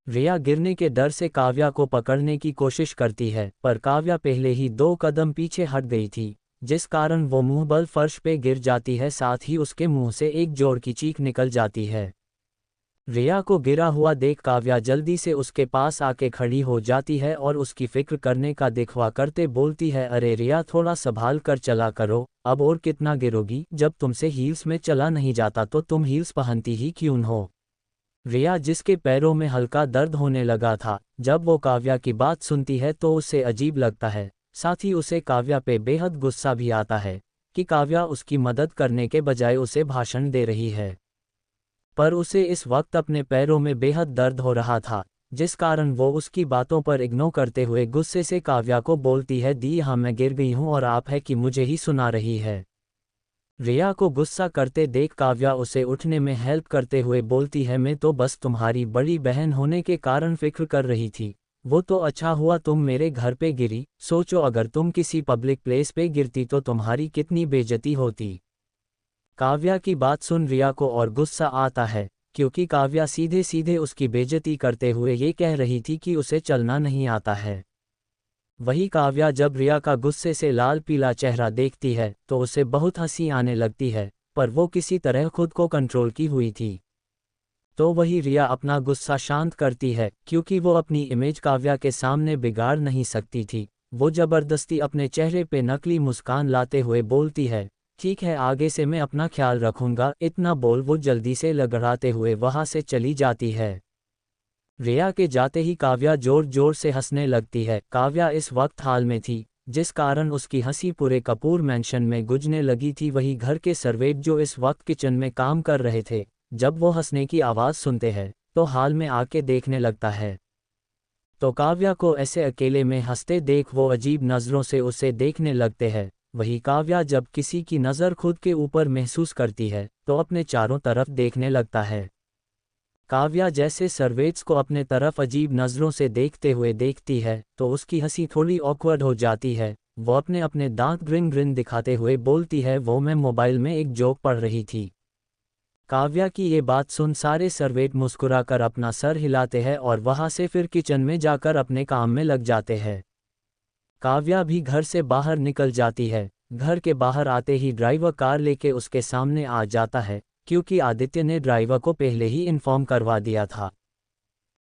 रिया गिरने के डर से काव्या को पकड़ने की कोशिश करती है, पर काव्या पहले ही 2 कदम पीछे हट गई थी, जिस कारण वो मुंह बल फर्श पे गिर जाती है, साथ ही उसके मुंह से एक जोर की चीख निकल जाती है। रिया को गिरा हुआ देख काव्या जल्दी से उसके पास आके खड़ी हो जाती है और उसकी फिक्र करने का दिखवा करते बोलती है, अरे रिया थोड़ा संभाल कर चला करो, अब और कितना गिरोगी, जब तुमसे हील्स में चला नहीं जाता तो तुम हील्स पहनती ही क्यों हो। रिया जिसके पैरों में हल्का दर्द होने लगा था, जब वो काव्या की बात सुनती है तो उसे अजीब लगता है, साथ ही उसे काव्या पे बेहद गुस्सा भी आता है कि काव्या उसकी मदद करने के बजाय उसे भाषण दे रही है। पर उसे इस वक्त अपने पैरों में बेहद दर्द हो रहा था, जिस कारण वो उसकी बातों पर इग्नोर करते हुए गुस्से से काव्या को बोलती है, दी हाँ मैं गिर गई हूँ और आप है कि मुझे ही सुना रही है। रिया को गुस्सा करते देख काव्या उसे उठने में हेल्प करते हुए बोलती है, मैं तो बस तुम्हारी बड़ी बहन होने के कारण फिक्र कर रही थी, वो तो अच्छा हुआ तुम मेरे घर पे गिरी, सोचो अगर तुम किसी पब्लिक प्लेस पे गिरती तो तुम्हारी कितनी बेइज्जती होती। काव्या की बात सुन रिया को और गुस्सा आता है, क्योंकि काव्या सीधे सीधे उसकी बेइज्जती करते हुए ये कह रही थी कि उसे चलना नहीं आता है। वही काव्या जब रिया का गुस्से से लाल पीला चेहरा देखती है तो उसे बहुत हंसी आने लगती है, पर वो किसी तरह खुद को कंट्रोल की हुई थी। तो वही रिया अपना गुस्सा शांत करती है, क्योंकि वो अपनी इमेज काव्या के सामने बिगाड़ नहीं सकती थी। वो जबरदस्ती अपने चेहरे पे नकली मुस्कान लाते हुए बोलती है, ठीक है आगे से मैं अपना ख्याल रखूंगा, इतना बोल वो जल्दी से लगड़ाते हुए वहां से चली जाती है। रिया के जाते ही काव्या जोर जोर से हंसने लगती है। काव्या इस वक्त हाल में थी, जिस कारण उसकी हंसी पूरे कपूर मैंशन में गूंजने लगी थी। वही घर के सर्वेंट जो इस वक्त किचन में काम कर रहे थे, जब वो हंसने की आवाज़ सुनते हैं तो हाल में आके देखने लगता है, तो काव्या को ऐसे अकेले में हंसते देख वो अजीब नज़रों से उसे देखने लगते हैं। वही काव्या जब किसी की नज़र खुद के ऊपर महसूस करती है तो अपने चारों तरफ देखने लगता है। काव्या जैसे सर्वेंट्स को अपने तरफ अजीब नज़रों से देखते हुए देखती है तो उसकी हंसी थोड़ी ऑकवर्ड हो जाती है। वो अपने अपने दांत ग्रिन ग्रिन दिखाते हुए बोलती है, वो मैं मोबाइल में एक जोक पढ़ रही थी। काव्या की ये बात सुन सारे सर्वेंट मुस्कुराकर अपना सर हिलाते हैं और वहां से फिर किचन में जाकर अपने काम में लग जाते हैं। काव्या भी घर से बाहर निकल जाती है। घर के बाहर आते ही ड्राइवर कार लेके उसके सामने आ जाता है, क्योंकि आदित्य ने ड्राइवर को पहले ही इन्फॉर्म करवा दिया था।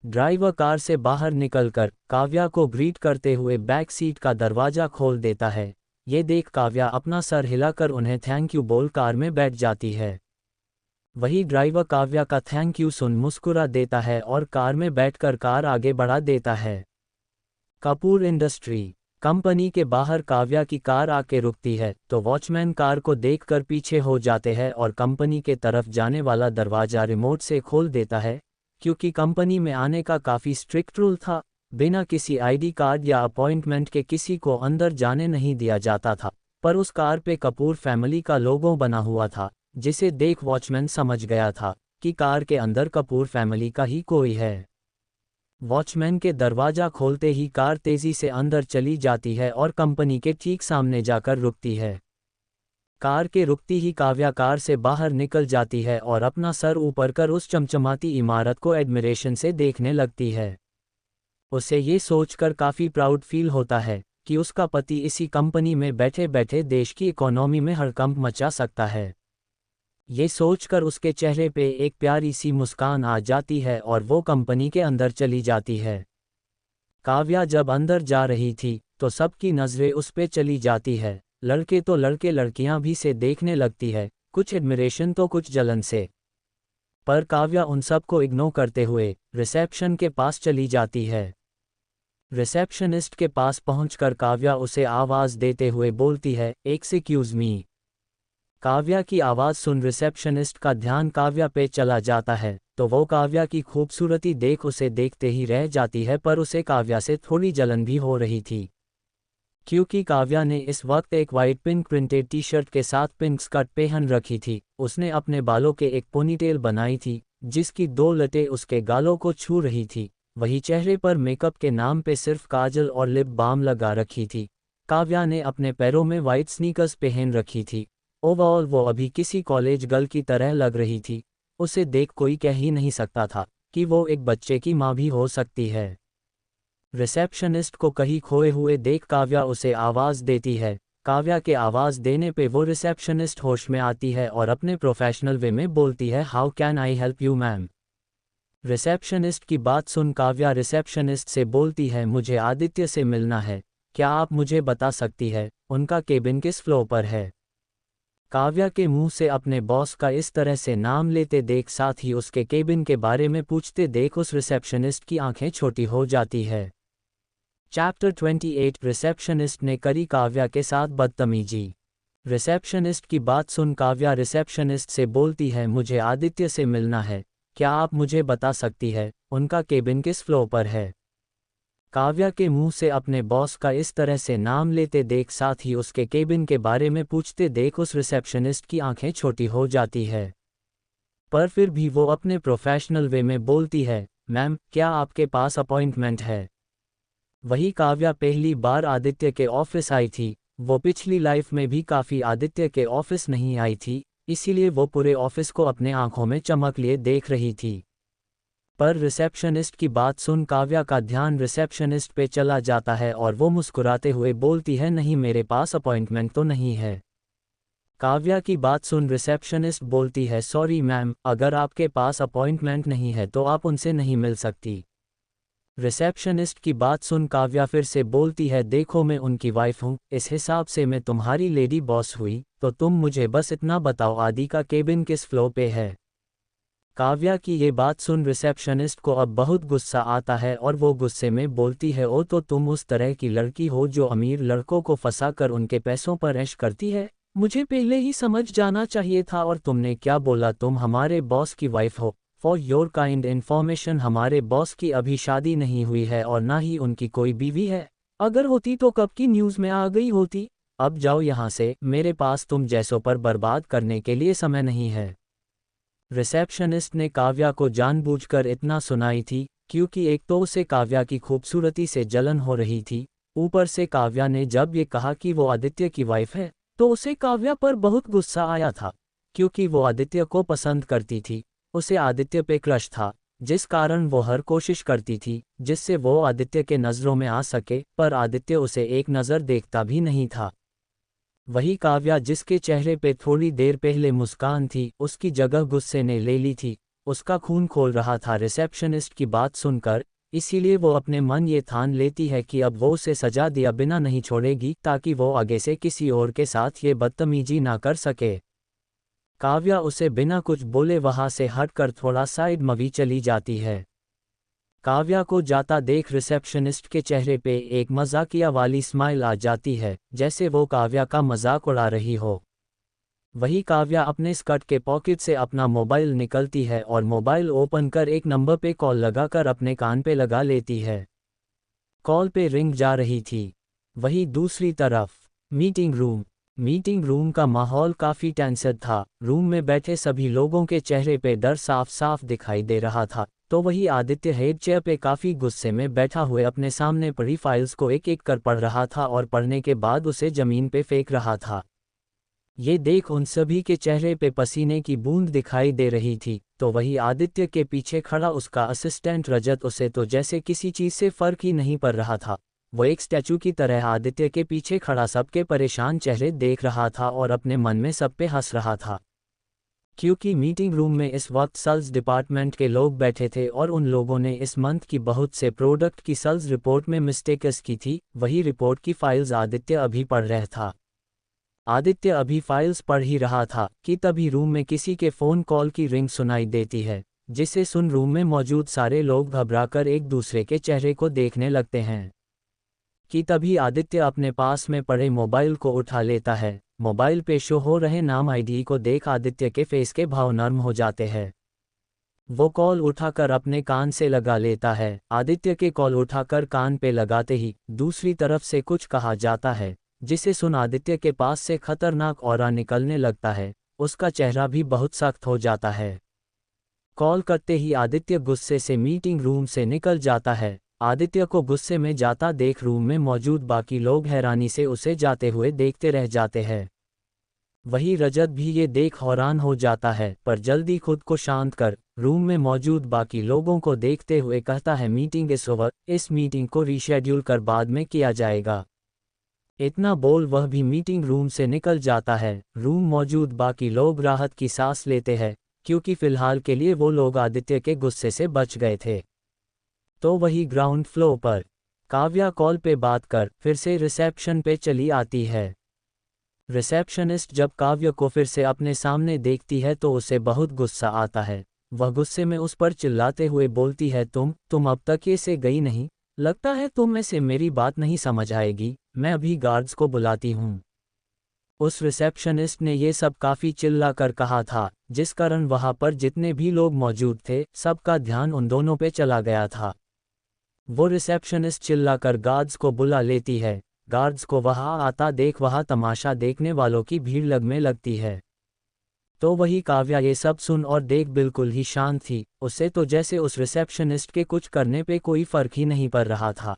ड्राइवर कार से बाहर निकलकर काव्या को ग्रीट करते हुए बैक सीट का दरवाज़ा खोल देता है। ये देख काव्या अपना सर हिलाकर उन्हें थैंक यू बोल कार में बैठ जाती है। वही ड्राइवर काव्या का थैंक यू सुन मुस्कुरा देता है और कार में बैठकर कार आगे बढ़ा देता है। कपूर इंडस्ट्री। कंपनी के बाहर काव्या की कार आके रुकती है तो वॉचमैन कार को देखकर पीछे हो जाते हैं और कंपनी के तरफ जाने वाला दरवाजा रिमोट से खोल देता है। क्योंकि कंपनी में आने का काफ़ी स्ट्रिक्ट रूल था, बिना किसी आईडी कार्ड या अपॉइंटमेंट के किसी को अंदर जाने नहीं दिया जाता था। पर उस कार पे कपूर फैमिली का लोगो बना हुआ था, जिसे देख वॉचमैन समझ गया था कि कार के अंदर कपूर फैमिली का ही कोई है। वॉचमैन के दरवाजा खोलते ही कार तेजी से अंदर चली जाती है और कंपनी के ठीक सामने जाकर रुकती है। कार के रुकती ही काव्या कार से बाहर निकल जाती है और अपना सर ऊपर कर उस चमचमाती इमारत को एडमिरेशन से देखने लगती है। उसे ये सोचकर काफ़ी प्राउड फील होता है कि उसका पति इसी कंपनी में बैठे बैठे देश की इकोनॉमी में हड़कंप मचा सकता है। ये सोचकर उसके चेहरे पे एक प्यारी सी मुस्कान आ जाती है और वो कंपनी के अंदर चली जाती है। काव्या जब अंदर जा रही थी तो सबकी नज़रें उस पे चली जाती है। लड़के तो लड़के लड़कियां भी से देखने लगती है, कुछ एडमिरेशन तो कुछ जलन से। पर काव्या उन सब को इग्नोर करते हुए रिसेप्शन के पास चली जाती है। रिसेप्शनिस्ट के पास पहुंचकर काव्या उसे आवाज़ देते हुए बोलती है, एक्सक्यूज़ मी। काव्या की आवाज़ सुन रिसेप्शनिस्ट का ध्यान काव्या पे चला जाता है तो वो काव्या की खूबसूरती देख उसे देखते ही रह जाती है। पर उसे काव्या से थोड़ी जलन भी हो रही थी, क्योंकि काव्या ने इस वक्त एक white pink printed T shirt के साथ पिंक स्कर्ट पहन रखी थी। उसने अपने बालों के एक पोनीटेल बनाई थी जिसकी 2 लटें उसके गालों को छू रही थी। वही चेहरे पर मेकअप के नाम पे सिर्फ काजल और लिप बाम लगा रखी थी। काव्या ने अपने पैरों में वाइट स्नीकर्स पहन रखी थी। ओवरऑल वो अभी किसी कॉलेज गर्ल की तरह लग रही थी। उसे देख कोई कह ही नहीं सकता था कि वो एक बच्चे की माँ भी हो सकती है। रिसेप्शनिस्ट को कहीं खोए हुए देख काव्या उसे आवाज़ देती है। काव्या के आवाज़ देने पे वो रिसेप्शनिस्ट होश में आती है और अपने प्रोफेशनल वे में बोलती है, how can I help you ma'am. Receptionist की बात सुन काव्या रिसेप्शनिस्ट से बोलती है, मुझे आदित्य से मिलना है, क्या आप मुझे बता सकती है उनका केबिन किस फ्लोर पर है। काव्या के मुंह से अपने बॉस का इस तरह से नाम लेते देख, साथ ही उसके केबिन के बारे में पूछते देख उस रिसेप्शनिस्ट की आंखें छोटी हो जाती है। चैप्टर 28 रिसेप्शनिस्ट ने करी काव्या के साथ बदतमीजी। रिसेप्शनिस्ट की बात सुन काव्या रिसेप्शनिस्ट से बोलती है, मुझे आदित्य से मिलना है, क्या आप मुझे बता सकती है उनका केबिन किस फ्लोर पर है। काव्या के मुंह से अपने बॉस का इस तरह से नाम लेते देख, साथ ही उसके केबिन के बारे में पूछते देख उस रिसेप्शनिस्ट की आंखें छोटी हो जाती है। पर फिर भी वो अपने प्रोफेशनल वे में बोलती है, मैम क्या आपके पास अपॉइंटमेंट है। वही काव्या पहली बार आदित्य के ऑफिस आई थी। वो पिछली लाइफ में भी काफ़ी आदित्य के ऑफिस नहीं आई थी, इसीलिए वो पूरे ऑफिस को अपने आंखों में चमक लिए देख रही थी। पर रिसेप्शनिस्ट की बात सुन काव्या का ध्यान रिसेप्शनिस्ट पे चला जाता है और वो मुस्कुराते हुए बोलती है, नहीं मेरे पास अपॉइंटमेंट तो नहीं है। काव्या की बात सुन रिसेप्शनिस्ट बोलती है, सॉरी मैम, अगर आपके पास अपॉइंटमेंट नहीं है तो आप उनसे नहीं मिल सकती। रिसेप्शनिस्ट की बात सुन काव्या फिर से बोलती है, देखो मैं उनकी वाइफ हूँ, इस हिसाब से मैं तुम्हारी लेडी बॉस हुई, तो तुम मुझे बस इतना बताओ आदि का केबिन किस फ्लोर पे है। काव्या की ये बात सुन रिसेप्शनिस्ट को अब बहुत गुस्सा आता है और वो गुस्से में बोलती है, ओ तो तुम उस तरह की लड़की हो जो अमीर लड़कों को फंसाकर उनके पैसों पर ऐश करती है। मुझे पहले ही समझ जाना चाहिए था। और तुमने क्या बोला, तुम हमारे बॉस की वाइफ हो। फॉर योर काइंड इन्फॉर्मेशन, हमारे बॉस की अभी शादी नहीं हुई है और ना ही उनकी कोई बीवी है। अगर होती तो कब की न्यूज़ में आ गई होती। अब जाओ यहाँ से, मेरे पास तुम जैसों पर बर्बाद करने के लिए समय नहीं है। रिसेप्शनिस्ट ने काव्या को जानबूझकर इतना सुनाई थी क्योंकि एक तो उसे काव्या की खूबसूरती से जलन हो रही थी, ऊपर से काव्या ने जब ये कहा कि वो आदित्य की वाइफ है तो उसे काव्या पर बहुत गुस्सा आया था, क्योंकि वो आदित्य को पसंद करती थी। उसे आदित्य पे क्रश था, जिस कारण वो हर कोशिश करती थी जिससे वो आदित्य के नज़रों में आ सके, पर आदित्य उसे एक नज़र देखता भी नहीं था। वही काव्या जिसके चेहरे पे थोड़ी देर पहले मुस्कान थी, उसकी जगह गुस्से ने ले ली थी। उसका खून खोल रहा था रिसेप्शनिस्ट की बात सुनकर, इसीलिए वो अपने मन ये ठान लेती है कि अब वो उसे सजा दिया बिना नहीं छोड़ेगी, ताकि वो आगे से किसी और के साथ ये बदतमीजी ना कर सके। काव्या उसे बिना कुछ बोले वहाँ से हटकर थोड़ा साइड में चली जाती है। काव्या को जाता देख रिसेप्शनिस्ट के चेहरे पे एक मजाकिया वाली स्माइल आ जाती है, जैसे वो काव्या का मजाक उड़ा रही हो। वही काव्या अपने स्कर्ट के पॉकेट से अपना मोबाइल निकलती है और मोबाइल ओपन कर एक नंबर पे कॉल लगाकर अपने कान पे लगा लेती है। कॉल पे रिंग जा रही थी। वही दूसरी तरफ मीटिंग रूम का माहौल काफ़ी टेंस्ड था। रूम में बैठे सभी लोगों के चेहरे पे डर साफ साफ दिखाई दे रहा था। तो वही आदित्य हेड चेयर पे काफ़ी गुस्से में बैठा हुए अपने सामने पड़ी फाइल्स को एक एक कर पढ़ रहा था और पढ़ने के बाद उसे ज़मीन पे फेंक रहा था। ये देख उन सभी के चेहरे पे पसीने की बूंद दिखाई दे रही थी। तो वही आदित्य के पीछे खड़ा उसका असिस्टेंट रजत, उसे तो जैसे किसी चीज़ से फ़र्क ही नहीं पड़ रहा था। वो एक स्टैचू की तरह आदित्य के पीछे खड़ा सबके परेशान चेहरे देख रहा था और अपने मन में सब पे हंस रहा था। क्योंकि मीटिंग रूम में इस वक्त सेल्स डिपार्टमेंट के लोग बैठे थे और उन लोगों ने इस मंथ की बहुत से प्रोडक्ट की सेल्स रिपोर्ट में मिस्टेक्स की थी। वही रिपोर्ट की फाइल्स आदित्य अभी पढ़ रहा था। आदित्य अभी फाइल्स पढ़ ही रहा था कि तभी रूम में किसी के फ़ोन कॉल की रिंग सुनाई देती है, जिसे सुन रूम में मौजूद सारे लोग घबराकर एक दूसरे के चेहरे को देखने लगते हैं। कि तभी आदित्य अपने पास में पड़े मोबाइल को उठा लेता है। मोबाइल पे शो हो रहे नाम आईडी को देख आदित्य के फेस के भाव नर्म हो जाते हैं। वो कॉल उठाकर अपने कान से लगा लेता है। आदित्य के कॉल उठाकर कान पे लगाते ही दूसरी तरफ से कुछ कहा जाता है, जिसे सुन आदित्य के पास से खतरनाक ऑरा निकलने लगता है। उसका चेहरा भी बहुत सख्त हो जाता है। कॉल करते ही आदित्य गुस्से से मीटिंग रूम से निकल जाता है। आदित्य को गुस्से में जाता देख रूम में मौजूद बाकी लोग हैरानी से उसे जाते हुए देखते रह जाते हैं। वही रजत भी ये देख हैरान हो जाता है, पर जल्दी खुद को शांत कर रूम में मौजूद बाकी लोगों को देखते हुए कहता है, मीटिंग इज ओवर, इस मीटिंग को रीशेड्यूल कर बाद में किया जाएगा। इतना बोल वह भी मीटिंग रूम से निकल जाता है। रूम मौजूद बाकी लोग राहत की सांस लेते हैं, क्योंकि फिलहाल के लिए वो लोग आदित्य के गुस्से से बच गए थे। तो वही ग्राउंड फ्लोर पर काव्या कॉल पे बात कर फिर से रिसेप्शन पे चली आती है। रिसेप्शनिस्ट जब काव्या को फिर से अपने सामने देखती है तो उसे बहुत गुस्सा आता है। वह गुस्से में उस पर चिल्लाते हुए बोलती है, तुम अब तक ये से गई नहीं, लगता है तुम में से मेरी बात नहीं समझ आएगी, मैं अभी गार्ड्स को बुलाती हूँ। उस रिसेप्शनिस्ट ने ये सब काफ़ी चिल्ला कर कहा था, जिस कारण वहाँ पर जितने भी लोग मौजूद थे सबका ध्यान उन दोनों पे चला गया था। वो रिसेप्शनिस्ट चिल्लाकर गार्ड्स को बुला लेती है। गार्ड्स को वहाँ आता देख वहाँ तमाशा देखने वालों की भीड़ लगने लगती है। तो वही काव्या ये सब सुन और देख बिल्कुल ही शांत थी। उसे तो जैसे उस रिसेप्शनिस्ट के कुछ करने पे कोई फर्क ही नहीं पड़ रहा था।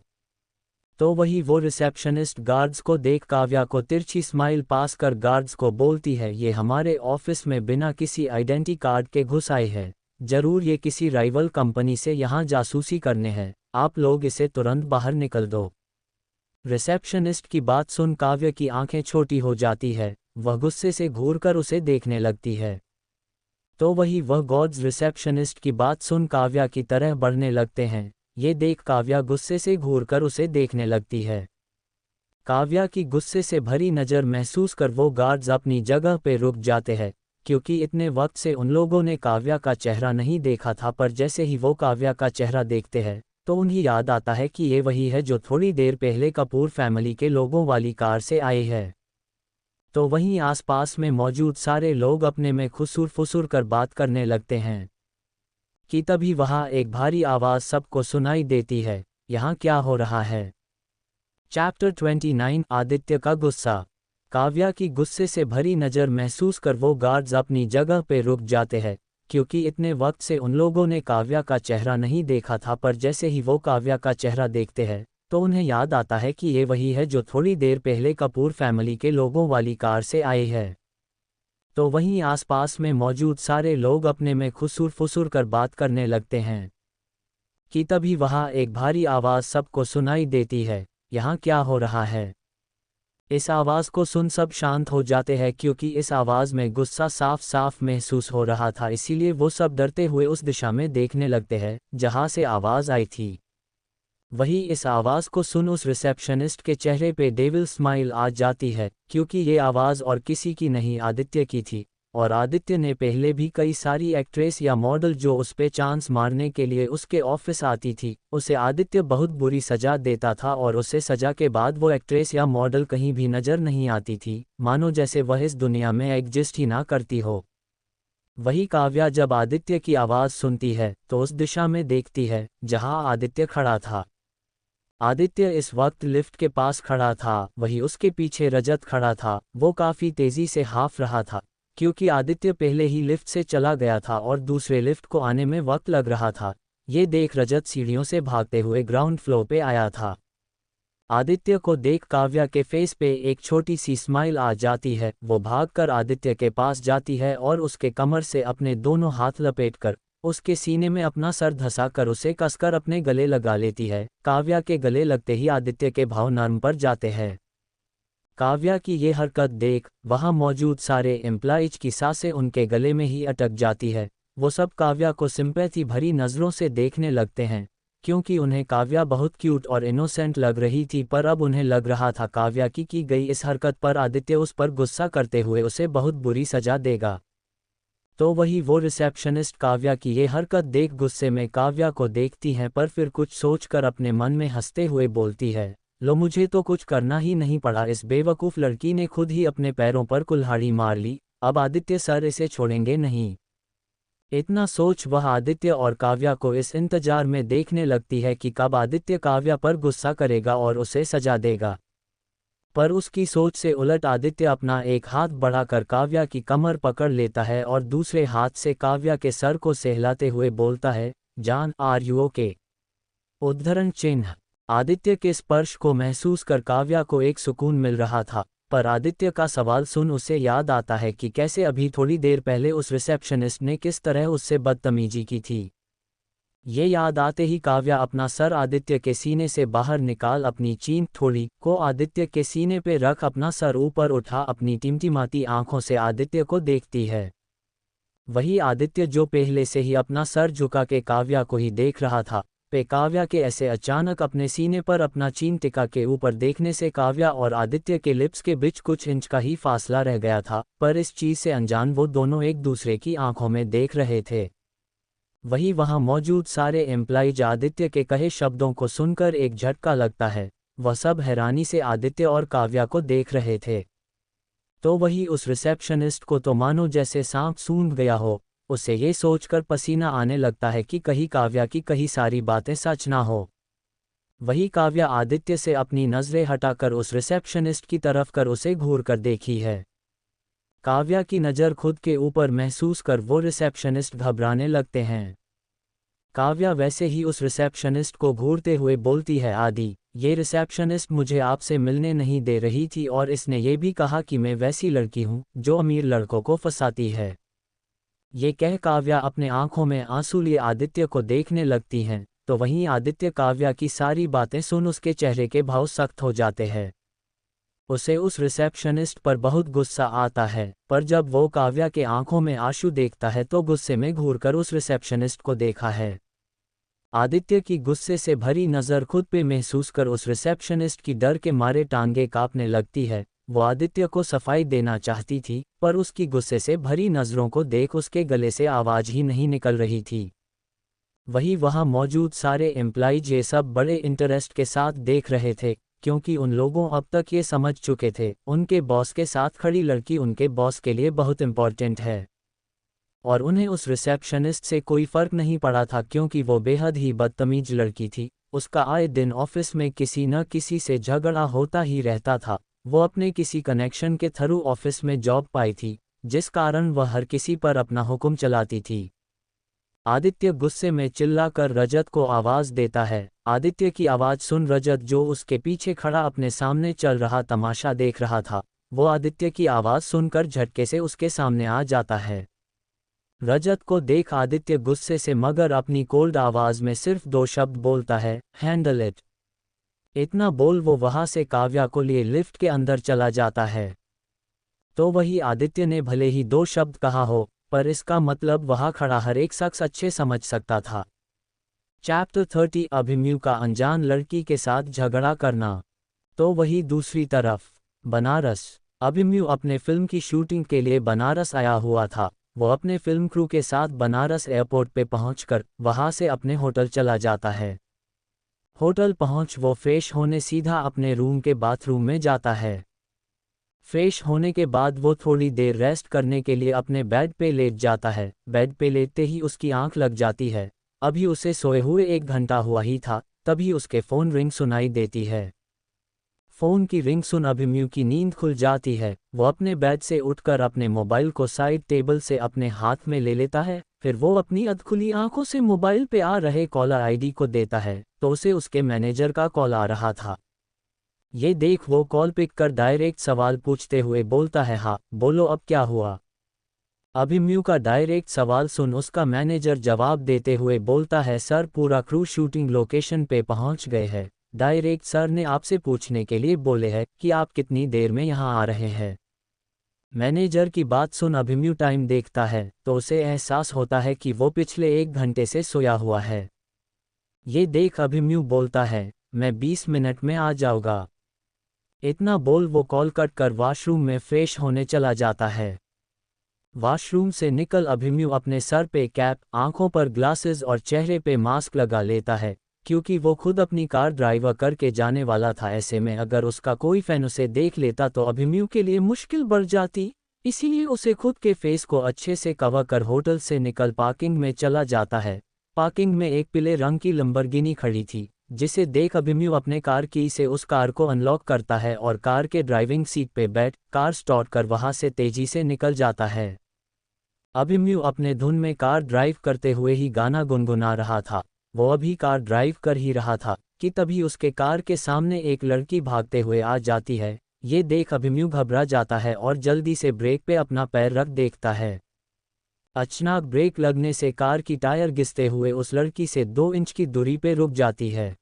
तो वही वो रिसेप्शनिस्ट गार्ड्स को देख काव्या को तिरछी स्माइल पास कर गार्ड्स को बोलती है, ये हमारे ऑफिस में बिना किसी आइडेंटिटी कार्ड के घुस आए हैं, जरूर ये किसी राइवल कंपनी से यहाँ जासूसी करने हैं, आप लोग इसे तुरंत बाहर निकल दो। रिसेप्शनिस्ट की बात सुन काव्या की आंखें छोटी हो जाती है। वह गुस्से से घूरकर उसे देखने लगती है। तो वही वह गार्ड्स रिसेप्शनिस्ट की बात सुन काव्या की तरह बढ़ने लगते हैं। ये देख काव्या गुस्से से घूरकर उसे देखने लगती है। काव्या की गुस्से से भरी नज़र महसूस कर वो गार्ड्स अपनी जगह पे रुक जाते हैं, क्योंकि इतने वक्त से उन लोगों ने काव्या का चेहरा नहीं देखा था। पर जैसे ही वो काव्या का चेहरा देखते हैं तो उन्हें याद आता है कि ये वही है जो थोड़ी देर पहले कपूर फैमिली के लोगों वाली कार से आए हैं। तो वहीं आसपास में मौजूद सारे लोग अपने में खुसुर फुसुर कर बात करने लगते हैं। कि तभी वहाँ एक भारी आवाज़ सबको सुनाई देती है, यहाँ क्या हो रहा है। चैप्टर 29 आदित्य का गुस्सा। काव्या की गुस्से से भरी नज़र महसूस कर वो गार्ड्स अपनी जगह पे रुक जाते हैं, क्योंकि इतने वक्त से उन लोगों ने काव्या का चेहरा नहीं देखा था। पर जैसे ही वो काव्या का चेहरा देखते हैं तो उन्हें याद आता है कि ये वही है जो थोड़ी देर पहले कपूर फैमिली के लोगों वाली कार से आए हैं। तो वहीं आसपास में मौजूद सारे लोग अपने में खुसुर फुसुर कर बात करने लगते हैं। कि तभी वहाँ एक भारी आवाज़ सबको सुनाई देती है, यहाँ क्या हो रहा है। इस आवाज़ को सुन सब शांत हो जाते हैं, क्योंकि इस आवाज़ में गुस्सा साफ साफ महसूस हो रहा था। इसीलिए वो सब डरते हुए उस दिशा में देखने लगते हैं जहाँ से आवाज़ आई थी। वही इस आवाज़ को सुन उस रिसेप्शनिस्ट के चेहरे पे डेविल स्माइल आ जाती है, क्योंकि ये आवाज़ और किसी की नहीं आदित्य की थी। और आदित्य ने पहले भी कई सारी एक्ट्रेस या मॉडल जो उस पे चांस मारने के लिए उसके ऑफिस आती थी, उसे आदित्य बहुत बुरी सजा देता था और उसे सजा के बाद वो एक्ट्रेस या मॉडल कहीं भी नजर नहीं आती थी, मानो जैसे वह इस दुनिया में एग्जिस्ट ही ना करती हो। वही काव्या जब आदित्य की आवाज़ सुनती है तो उस दिशा में देखती है जहां आदित्य खड़ा था। आदित्य इस वक्त लिफ्ट के पास खड़ा था, वही उसके पीछे रजत खड़ा था। वो काफ़ी तेज़ी से हाँफ रहा था क्योंकि आदित्य पहले ही लिफ्ट से चला गया था और दूसरे लिफ्ट को आने में वक्त लग रहा था। ये देख रजत सीढ़ियों से भागते हुए ग्राउंड फ्लोर पे आया था। आदित्य को देख काव्या के फेस पे एक छोटी सी स्माइल आ जाती है। वो भागकर आदित्य के पास जाती है और उसके कमर से अपने दोनों हाथ लपेटकर उसके सीने में अपना सर धंसाकर उसे कसकर अपने गले लगा लेती है। काव्या के गले लगते ही आदित्य के भाव नर्म पर जाते हैं। काव्या की ये हरकत देख वहां मौजूद सारे एम्प्लॉइज की सांसें उनके गले में ही अटक जाती है। वो सब काव्या को सिंपैथी भरी नज़रों से देखने लगते हैं क्योंकि उन्हें काव्या बहुत क्यूट और इनोसेंट लग रही थी, पर अब उन्हें लग रहा था काव्या की गई इस हरकत पर आदित्य उस पर गुस्सा करते हुए उसे बहुत बुरी सजा देगा। तो वही वो रिसेप्शनिस्ट काव्या की ये हरकत देख गुस्से में काव्या को देखती हैं, पर फिर कुछ सोचकर अपने मन में हंसते हुए बोलती है, लो मुझे तो कुछ करना ही नहीं पड़ा, इस बेवकूफ़ लड़की ने खुद ही अपने पैरों पर कुल्हाड़ी मार ली, अब आदित्य सर इसे छोड़ेंगे नहीं। इतना सोच वह आदित्य और काव्या को इस इंतजार में देखने लगती है कि कब आदित्य काव्या पर गुस्सा करेगा और उसे सजा देगा। पर उसकी सोच से उलट आदित्य अपना एक हाथ बढ़ाकर काव्या की कमर पकड़ लेता है और दूसरे हाथ से काव्या के सर को सहलाते हुए बोलता है, जान आर यू ओके? उद्धरण चिन्ह। आदित्य के स्पर्श को महसूस कर काव्या को एक सुकून मिल रहा था, पर आदित्य का सवाल सुन उसे याद आता है कि कैसे अभी थोड़ी देर पहले उस रिसेप्शनिस्ट ने किस तरह उससे बदतमीजी की थी। ये याद आते ही काव्या अपना सर आदित्य के सीने से बाहर निकाल अपनी चीन थोड़ी को आदित्य के सीने पे रख अपना सर ऊपर उठा अपनी टिमटिमाती आंखों से आदित्य को देखती है। वही आदित्य जो पहले से ही अपना सर झुका के काव्या को ही देख रहा था, पे काव्या के ऐसे अचानक अपने सीने पर अपना चीन टिका के ऊपर देखने से काव्या और आदित्य के लिप्स के बीच कुछ इंच का ही फासला रह गया था, पर इस चीज से अनजान वो दोनों एक दूसरे की आंखों में देख रहे थे। वही वहां मौजूद सारे एम्प्लॉइज आदित्य के कहे शब्दों को सुनकर एक झटका लगता है। वह सब हैरानी से आदित्य और काव्या को देख रहे थे। तो वही उस रिसेप्शनिस्ट को तो मानो जैसे सांप सूंघ गया हो, उसे ये सोचकर पसीना आने लगता है कि कहीं काव्या की कही सारी बातें सच ना हो। वही काव्या आदित्य से अपनी नज़रें हटाकर उस रिसेप्शनिस्ट की तरफ कर उसे घूर कर देखी है। काव्या की नज़र खुद के ऊपर महसूस कर वो रिसेप्शनिस्ट घबराने लगते हैं। काव्या वैसे ही उस रिसेप्शनिस्ट को घूरते हुए बोलती है, आदि ये रिसेप्शनिस्ट मुझे आपसे मिलने नहीं दे रही थी और इसने ये भी कहा कि मैं वैसी लड़की हूँ जो अमीर लड़कों को फंसाती है। ये कह काव्या अपने आंखों में आंसू लिए आदित्य को देखने लगती हैं, तो वहीं आदित्य काव्या की सारी बातें सुन उसके चेहरे के भाव सख्त हो जाते हैं। उसे उस रिसेप्शनिस्ट पर बहुत गुस्सा आता है, पर जब वो काव्या के आंखों में आंसू देखता है तो गुस्से में घूरकर उस रिसेप्शनिस्ट को देखा है। आदित्य की गुस्से से भरी नज़र खुद पे महसूस कर उस रिसेप्शनिस्ट की डर के मारे टांगे कांपने लगती है। वो आदित्य को सफाई देना चाहती थी, पर उसकी गुस्से से भरी नज़रों को देख उसके गले से आवाज़ ही नहीं निकल रही थी। वही वहाँ मौजूद सारे एम्प्लॉइज ये सब बड़े इंटरेस्ट के साथ देख रहे थे, क्योंकि उन लोगों अब तक ये समझ चुके थे उनके बॉस के साथ खड़ी लड़की उनके बॉस के लिए बहुत इम्पोर्टेंट है। और उन्हें उस रिसेप्शनिस्ट से कोई फ़र्क नहीं पड़ा था क्योंकि वो बेहद ही बदतमीज लड़की थी। उसका आए दिन ऑफिस में किसी न किसी से झगड़ा होता ही रहता था। वो अपने किसी कनेक्शन के थ्रू ऑफिस में जॉब पाई थी, जिस कारण वह हर किसी पर अपना हुक्म चलाती थी। आदित्य गुस्से में चिल्लाकर रजत को आवाज़ देता है। आदित्य की आवाज़ सुन रजत, जो उसके पीछे खड़ा अपने सामने चल रहा तमाशा देख रहा था, वो आदित्य की आवाज़ सुनकर झटके से उसके सामने आ जाता है। रजत को देख आदित्य गुस्से से मगर अपनी कोल्ड आवाज़ में सिर्फ 2 शब्द बोलता है, हैंडल इट। इतना बोल वो वहाँ से काव्या को लिए लिफ्ट के अंदर चला जाता है। तो वही आदित्य ने भले ही 2 शब्द कहा हो, पर इसका मतलब वहाँ खड़ा हर एक शख्स अच्छे समझ सकता था। चैप्टर 30 अभिमन्यु का अनजान लड़की के साथ झगड़ा करना। तो वही दूसरी तरफ बनारस। अभिमन्यु अपने फिल्म की शूटिंग के लिए बनारस आया हुआ था। वो अपने फिल्म क्रू के साथ बनारस एयरपोर्ट पे पहुंचकर वहां से अपने होटल चला जाता है। होटल पहुंच वो फ्रेश होने सीधा अपने रूम के बाथरूम में जाता है। फ्रेश होने के बाद वो थोड़ी देर रेस्ट करने के लिए अपने बेड पे लेट जाता है। बेड पे लेटते ही उसकी आंख लग जाती है। अभी उसे सोए हुए 1 घंटा हुआ ही था, तभी उसके फ़ोन रिंग सुनाई देती है। फ़ोन की रिंग सुन अभिमन्यु की नींद खुल जाती है। वो अपने बेड से उठकर अपने मोबाइल को साइड टेबल से अपने हाथ में ले लेता है। फिर वो अपनी अधखुली आंखों से मोबाइल पे आ रहे कॉलर आईडी को देता है, तो उसे उसके मैनेजर का कॉल आ रहा था। ये देख वो कॉल पिक कर डायरेक्ट सवाल पूछते हुए बोलता है, हाँ बोलो अब क्या हुआ। अभिमन्यु का डायरेक्ट सवाल सुन उसका मैनेजर जवाब देते हुए बोलता है, सर पूरा क्रू शूटिंग लोकेशन पे पहुंच गए हैं। डायरेक्ट सर ने आपसे पूछने के लिए बोले हैं कि आप कितनी देर में यहां आ रहे हैं। मैनेजर की बात सुन अभिमन्यु टाइम देखता है तो उसे एहसास होता है कि वो पिछले 1 घंटे से सोया हुआ है। ये देख अभिमन्यु बोलता है, मैं 20 मिनट में आ जाऊंगा। इतना बोल वो कॉल कट कर वॉशरूम में फ्रेश होने चला जाता है। वॉशरूम से निकल अभिमन्यु अपने सर पे कैप, आंखों पर ग्लासेस और चेहरे पे मास्क लगा लेता है, क्योंकि वो खुद अपनी कार ड्राइव करके जाने वाला था। ऐसे में अगर उसका कोई फैन उसे देख लेता तो अभिमन्यु के लिए मुश्किल बढ़ जाती। इसीलिए उसे खुद के फेस को अच्छे से कवर कर होटल से निकल पार्किंग में चला जाता है। पार्किंग में एक पीले रंग की लंबरगिनी खड़ी थी, जिसे देख अभिमन्यु अपने कार की से उस कार को अनलॉक करता है और कार के ड्राइविंग सीट पे बैठ कार स्टार्ट कर वहां से तेजी से निकल जाता है। अभिमन्यु अपने धुन में कार ड्राइव करते हुए ही गाना गुनगुना रहा था। वो अभी कार ड्राइव कर ही रहा था कि तभी उसके कार के सामने एक लड़की भागते हुए आ जाती है। ये देख अभिमन्यु घबरा जाता है और जल्दी से ब्रेक पे अपना पैर रख देखता है। अचानक ब्रेक लगने से कार की टायर घिसते हुए उस लड़की से 2 इंच की दूरी पे रुक जाती है।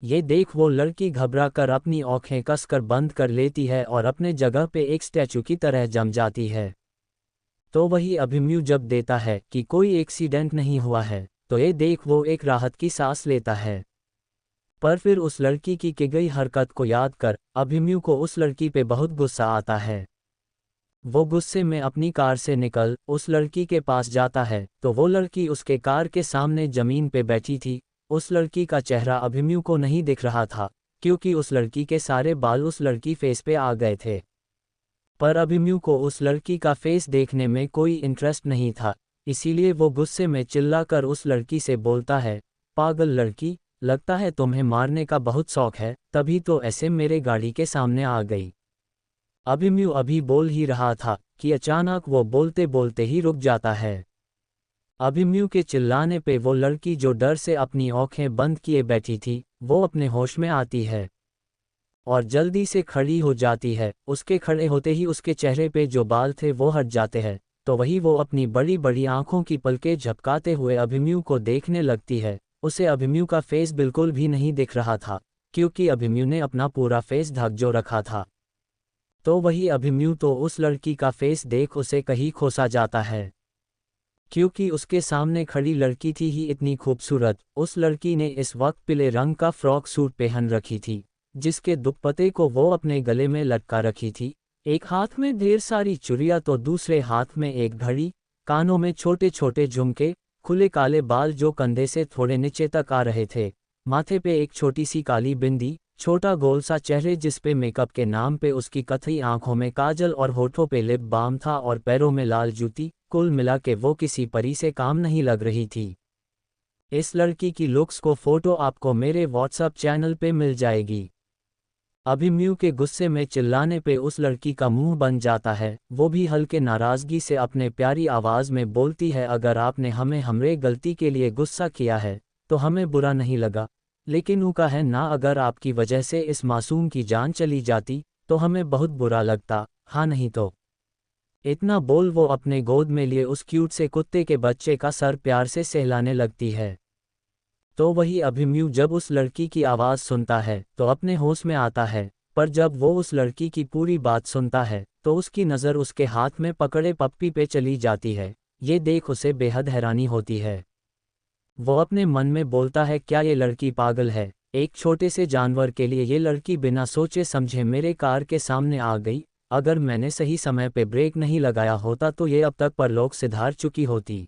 ये देख वो लड़की घबरा कर अपनी आंखें कसकर बंद कर लेती है और अपने जगह पे एक स्टैचू की तरह जम जाती है। तो वही अभिमन्यु जब देता है कि कोई एक्सीडेंट नहीं हुआ है, तो ये देख वो एक राहत की सांस लेता है। पर फिर उस लड़की की गई हरकत को याद कर अभिमन्यु को उस लड़की पे बहुत गुस्सा आता है। वो गुस्से में अपनी कार से निकल उस लड़की के पास जाता है तो वो लड़की उसके कार के सामने जमीन पे बैठी थी। उस लड़की का चेहरा अभिमन्यु को नहीं दिख रहा था, क्योंकि उस लड़की के सारे बाल उस लड़की फेस पे आ गए थे। पर अभिमन्यु को उस लड़की का फेस देखने में कोई इंटरेस्ट नहीं था, इसीलिए वो गुस्से में चिल्लाकर उस लड़की से बोलता है, पागल लड़की, लगता है तुम्हें मारने का बहुत शौक है, तभी तो ऐसे मेरे गाड़ी के सामने आ गई। अभिमन्यु अभी बोल ही रहा था कि अचानक वो बोलते बोलते ही रुक जाता है। अभिमन्यु के चिल्लाने पे वो लड़की जो डर से अपनी आंखें बंद किए बैठी थी, वो अपने होश में आती है और जल्दी से खड़ी हो जाती है। उसके खड़े होते ही उसके चेहरे पे जो बाल थे वो हट जाते हैं, तो वही वो अपनी बड़ी बड़ी आंखों की पलकें झपकाते हुए अभिमन्यु को देखने लगती है। उसे अभिमन्यु का फेस बिल्कुल भी नहीं दिख रहा था, क्योंकि अभिमन्यु ने अपना पूरा फेस ढक जो रखा था। तो वही अभिमन्यु तो उस लड़की का फेस देख उसे कहीं खोसा जाता है, क्योंकि उसके सामने खड़ी लड़की थी ही इतनी खूबसूरत। उस लड़की ने इस वक्त पीले रंग का फ्रॉक सूट पहन रखी थी, जिसके दुपट्टे को वो अपने गले में लटका रखी थी। एक हाथ में ढेर सारी चूड़ियां तो दूसरे हाथ में एक घड़ी, कानों में छोटे छोटे झुमके, खुले काले बाल जो कंधे से थोड़े नीचे तक आ रहे थे, माथे पे एक छोटी सी काली बिंदी, छोटा गोल सा चेहरे जिसपे मेकअप के नाम पे उसकी कथई आंखों में काजल और होठों पे लिप बाम था और पैरों में लाल जूती। कुल मिला के वो किसी परी से काम नहीं लग रही थी। इस लड़की की लुक्स को फोटो आपको मेरे व्हाट्सएप चैनल पे मिल जाएगी। अभिमन्यु के गुस्से में चिल्लाने पे उस लड़की का मुंह बन जाता है। वो भी हल्के नाराजगी से अपने प्यारी आवाज़ में बोलती है, अगर आपने हमें हमरे गलती के लिए गुस्सा किया है तो हमें बुरा नहीं लगा, लेकिन उनका है ना, अगर आपकी वजह से इस मासूम की जान चली जाती तो हमें बहुत बुरा लगता, हाँ नहीं तो। इतना बोल वो अपने गोद में लिए उस क्यूट से कुत्ते के बच्चे का सर प्यार से सहलाने लगती है। तो वही अभिमन्यु जब उस लड़की की आवाज़ सुनता है तो अपने होश में आता है, पर जब वो उस लड़की की पूरी बात सुनता है तो उसकी नज़र उसके हाथ में पकड़े पप्पी पे चली जाती है। ये देख उसे बेहद हैरानी होती है। वो अपने मन में बोलता है, क्या ये लड़की पागल है? एक छोटे से जानवर के लिए ये लड़की बिना सोचे समझे मेरे कार के सामने आ गई। अगर मैंने सही समय पे ब्रेक नहीं लगाया होता तो ये अब तक परलोक सिधार चुकी होती।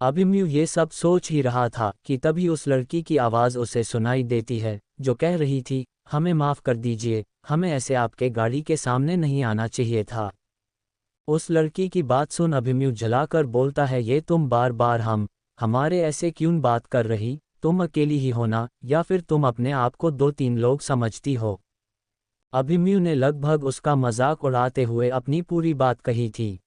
अभिमन्यु ये सब सोच ही रहा था कि तभी उस लड़की की आवाज़ उसे सुनाई देती है, जो कह रही थी, हमें माफ़ कर दीजिए, हमें ऐसे आपके गाड़ी के सामने नहीं आना चाहिए था। उस लड़की की बात सुन अभिमन्यु जलाकर बोलता है, ये तुम बार बार हमारे ऐसे क्यों बात कर रही, तुम अकेली ही हो ना, या फिर तुम अपने आप को 2-3 लोग समझती हो। अभिमन्यु ने लगभग उसका मजाक उड़ाते हुए अपनी पूरी बात कही थी।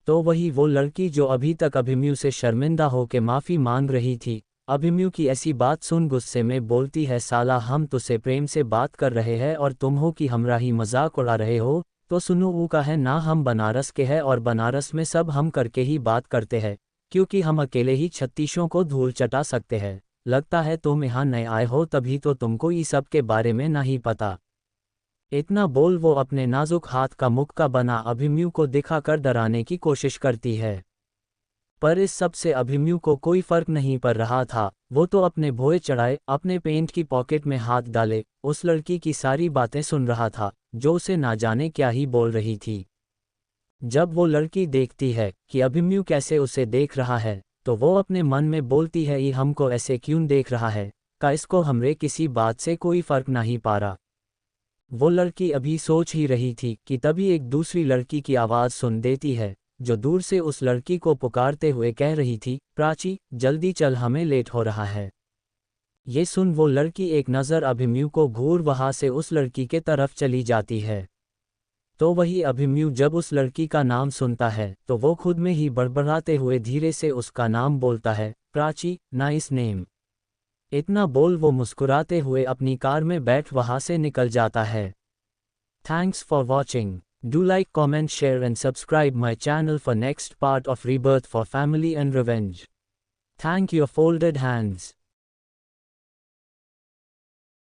तो वही वो लड़की जो अभी तक अभिमन्यु से शर्मिंदा होकर माफ़ी मांग रही थी, अभिमन्यु की ऐसी बात सुन गुस्से में बोलती है, साला हम तुझसे प्रेम से बात कर रहे हैं और तुम हो कि हमरा ही मजाक उड़ा रहे हो। तो सुनो, वो का है ना, हम बनारस के हैं और बनारस में सब हम करके ही बात करते हैं, क्योंकि हम अकेले ही छत्तीसों को धूल चटा सकते हैं। लगता है तुम यहाँ नए आए हो तभी तो तुमको ये सब के बारे में नहीं पता। इतना बोल वो अपने नाजुक हाथ का मुक्का बना अभिमन्यु को दिखाकर डराने की कोशिश करती है। पर इस सब से अभिमन्यु को कोई फर्क नहीं पड़ रहा था। वो तो अपने भोए चढ़ाए अपने पेंट की पॉकेट में हाथ डाले उस लड़की की सारी बातें सुन रहा था, जो उसे ना जाने क्या ही बोल रही थी। जब वो लड़की देखती है कि अभिमन्यु कैसे उसे देख रहा है, तो वो अपने मन में बोलती है, ये हमको ऐसे क्यों देख रहा है, का इसको हमरे किसी बात से कोई फर्क नहीं पा रहा। वो लड़की अभी सोच ही रही थी कि तभी एक दूसरी लड़की की आवाज़ सुन देती है, जो दूर से उस लड़की को पुकारते हुए कह रही थी, प्राची जल्दी चल, हमें लेट हो रहा है। ये सुन वो लड़की एक नज़र अभिमन्यु को घूर वहाँ से उस लड़की के तरफ चली जाती है। तो वही अभिमन्यु जब उस लड़की का नाम सुनता है तो वो खुद में ही बड़बड़ाते हुए धीरे से उसका नाम बोलता है, प्राची, नाइस नेम। इतना बोल वो मुस्कुराते हुए अपनी कार में बैठ वहाँ से निकल जाता है। Thanks for watching. Do like, comment, share and subscribe my channel for next part of rebirth for family and revenge. Thank you, folded hands.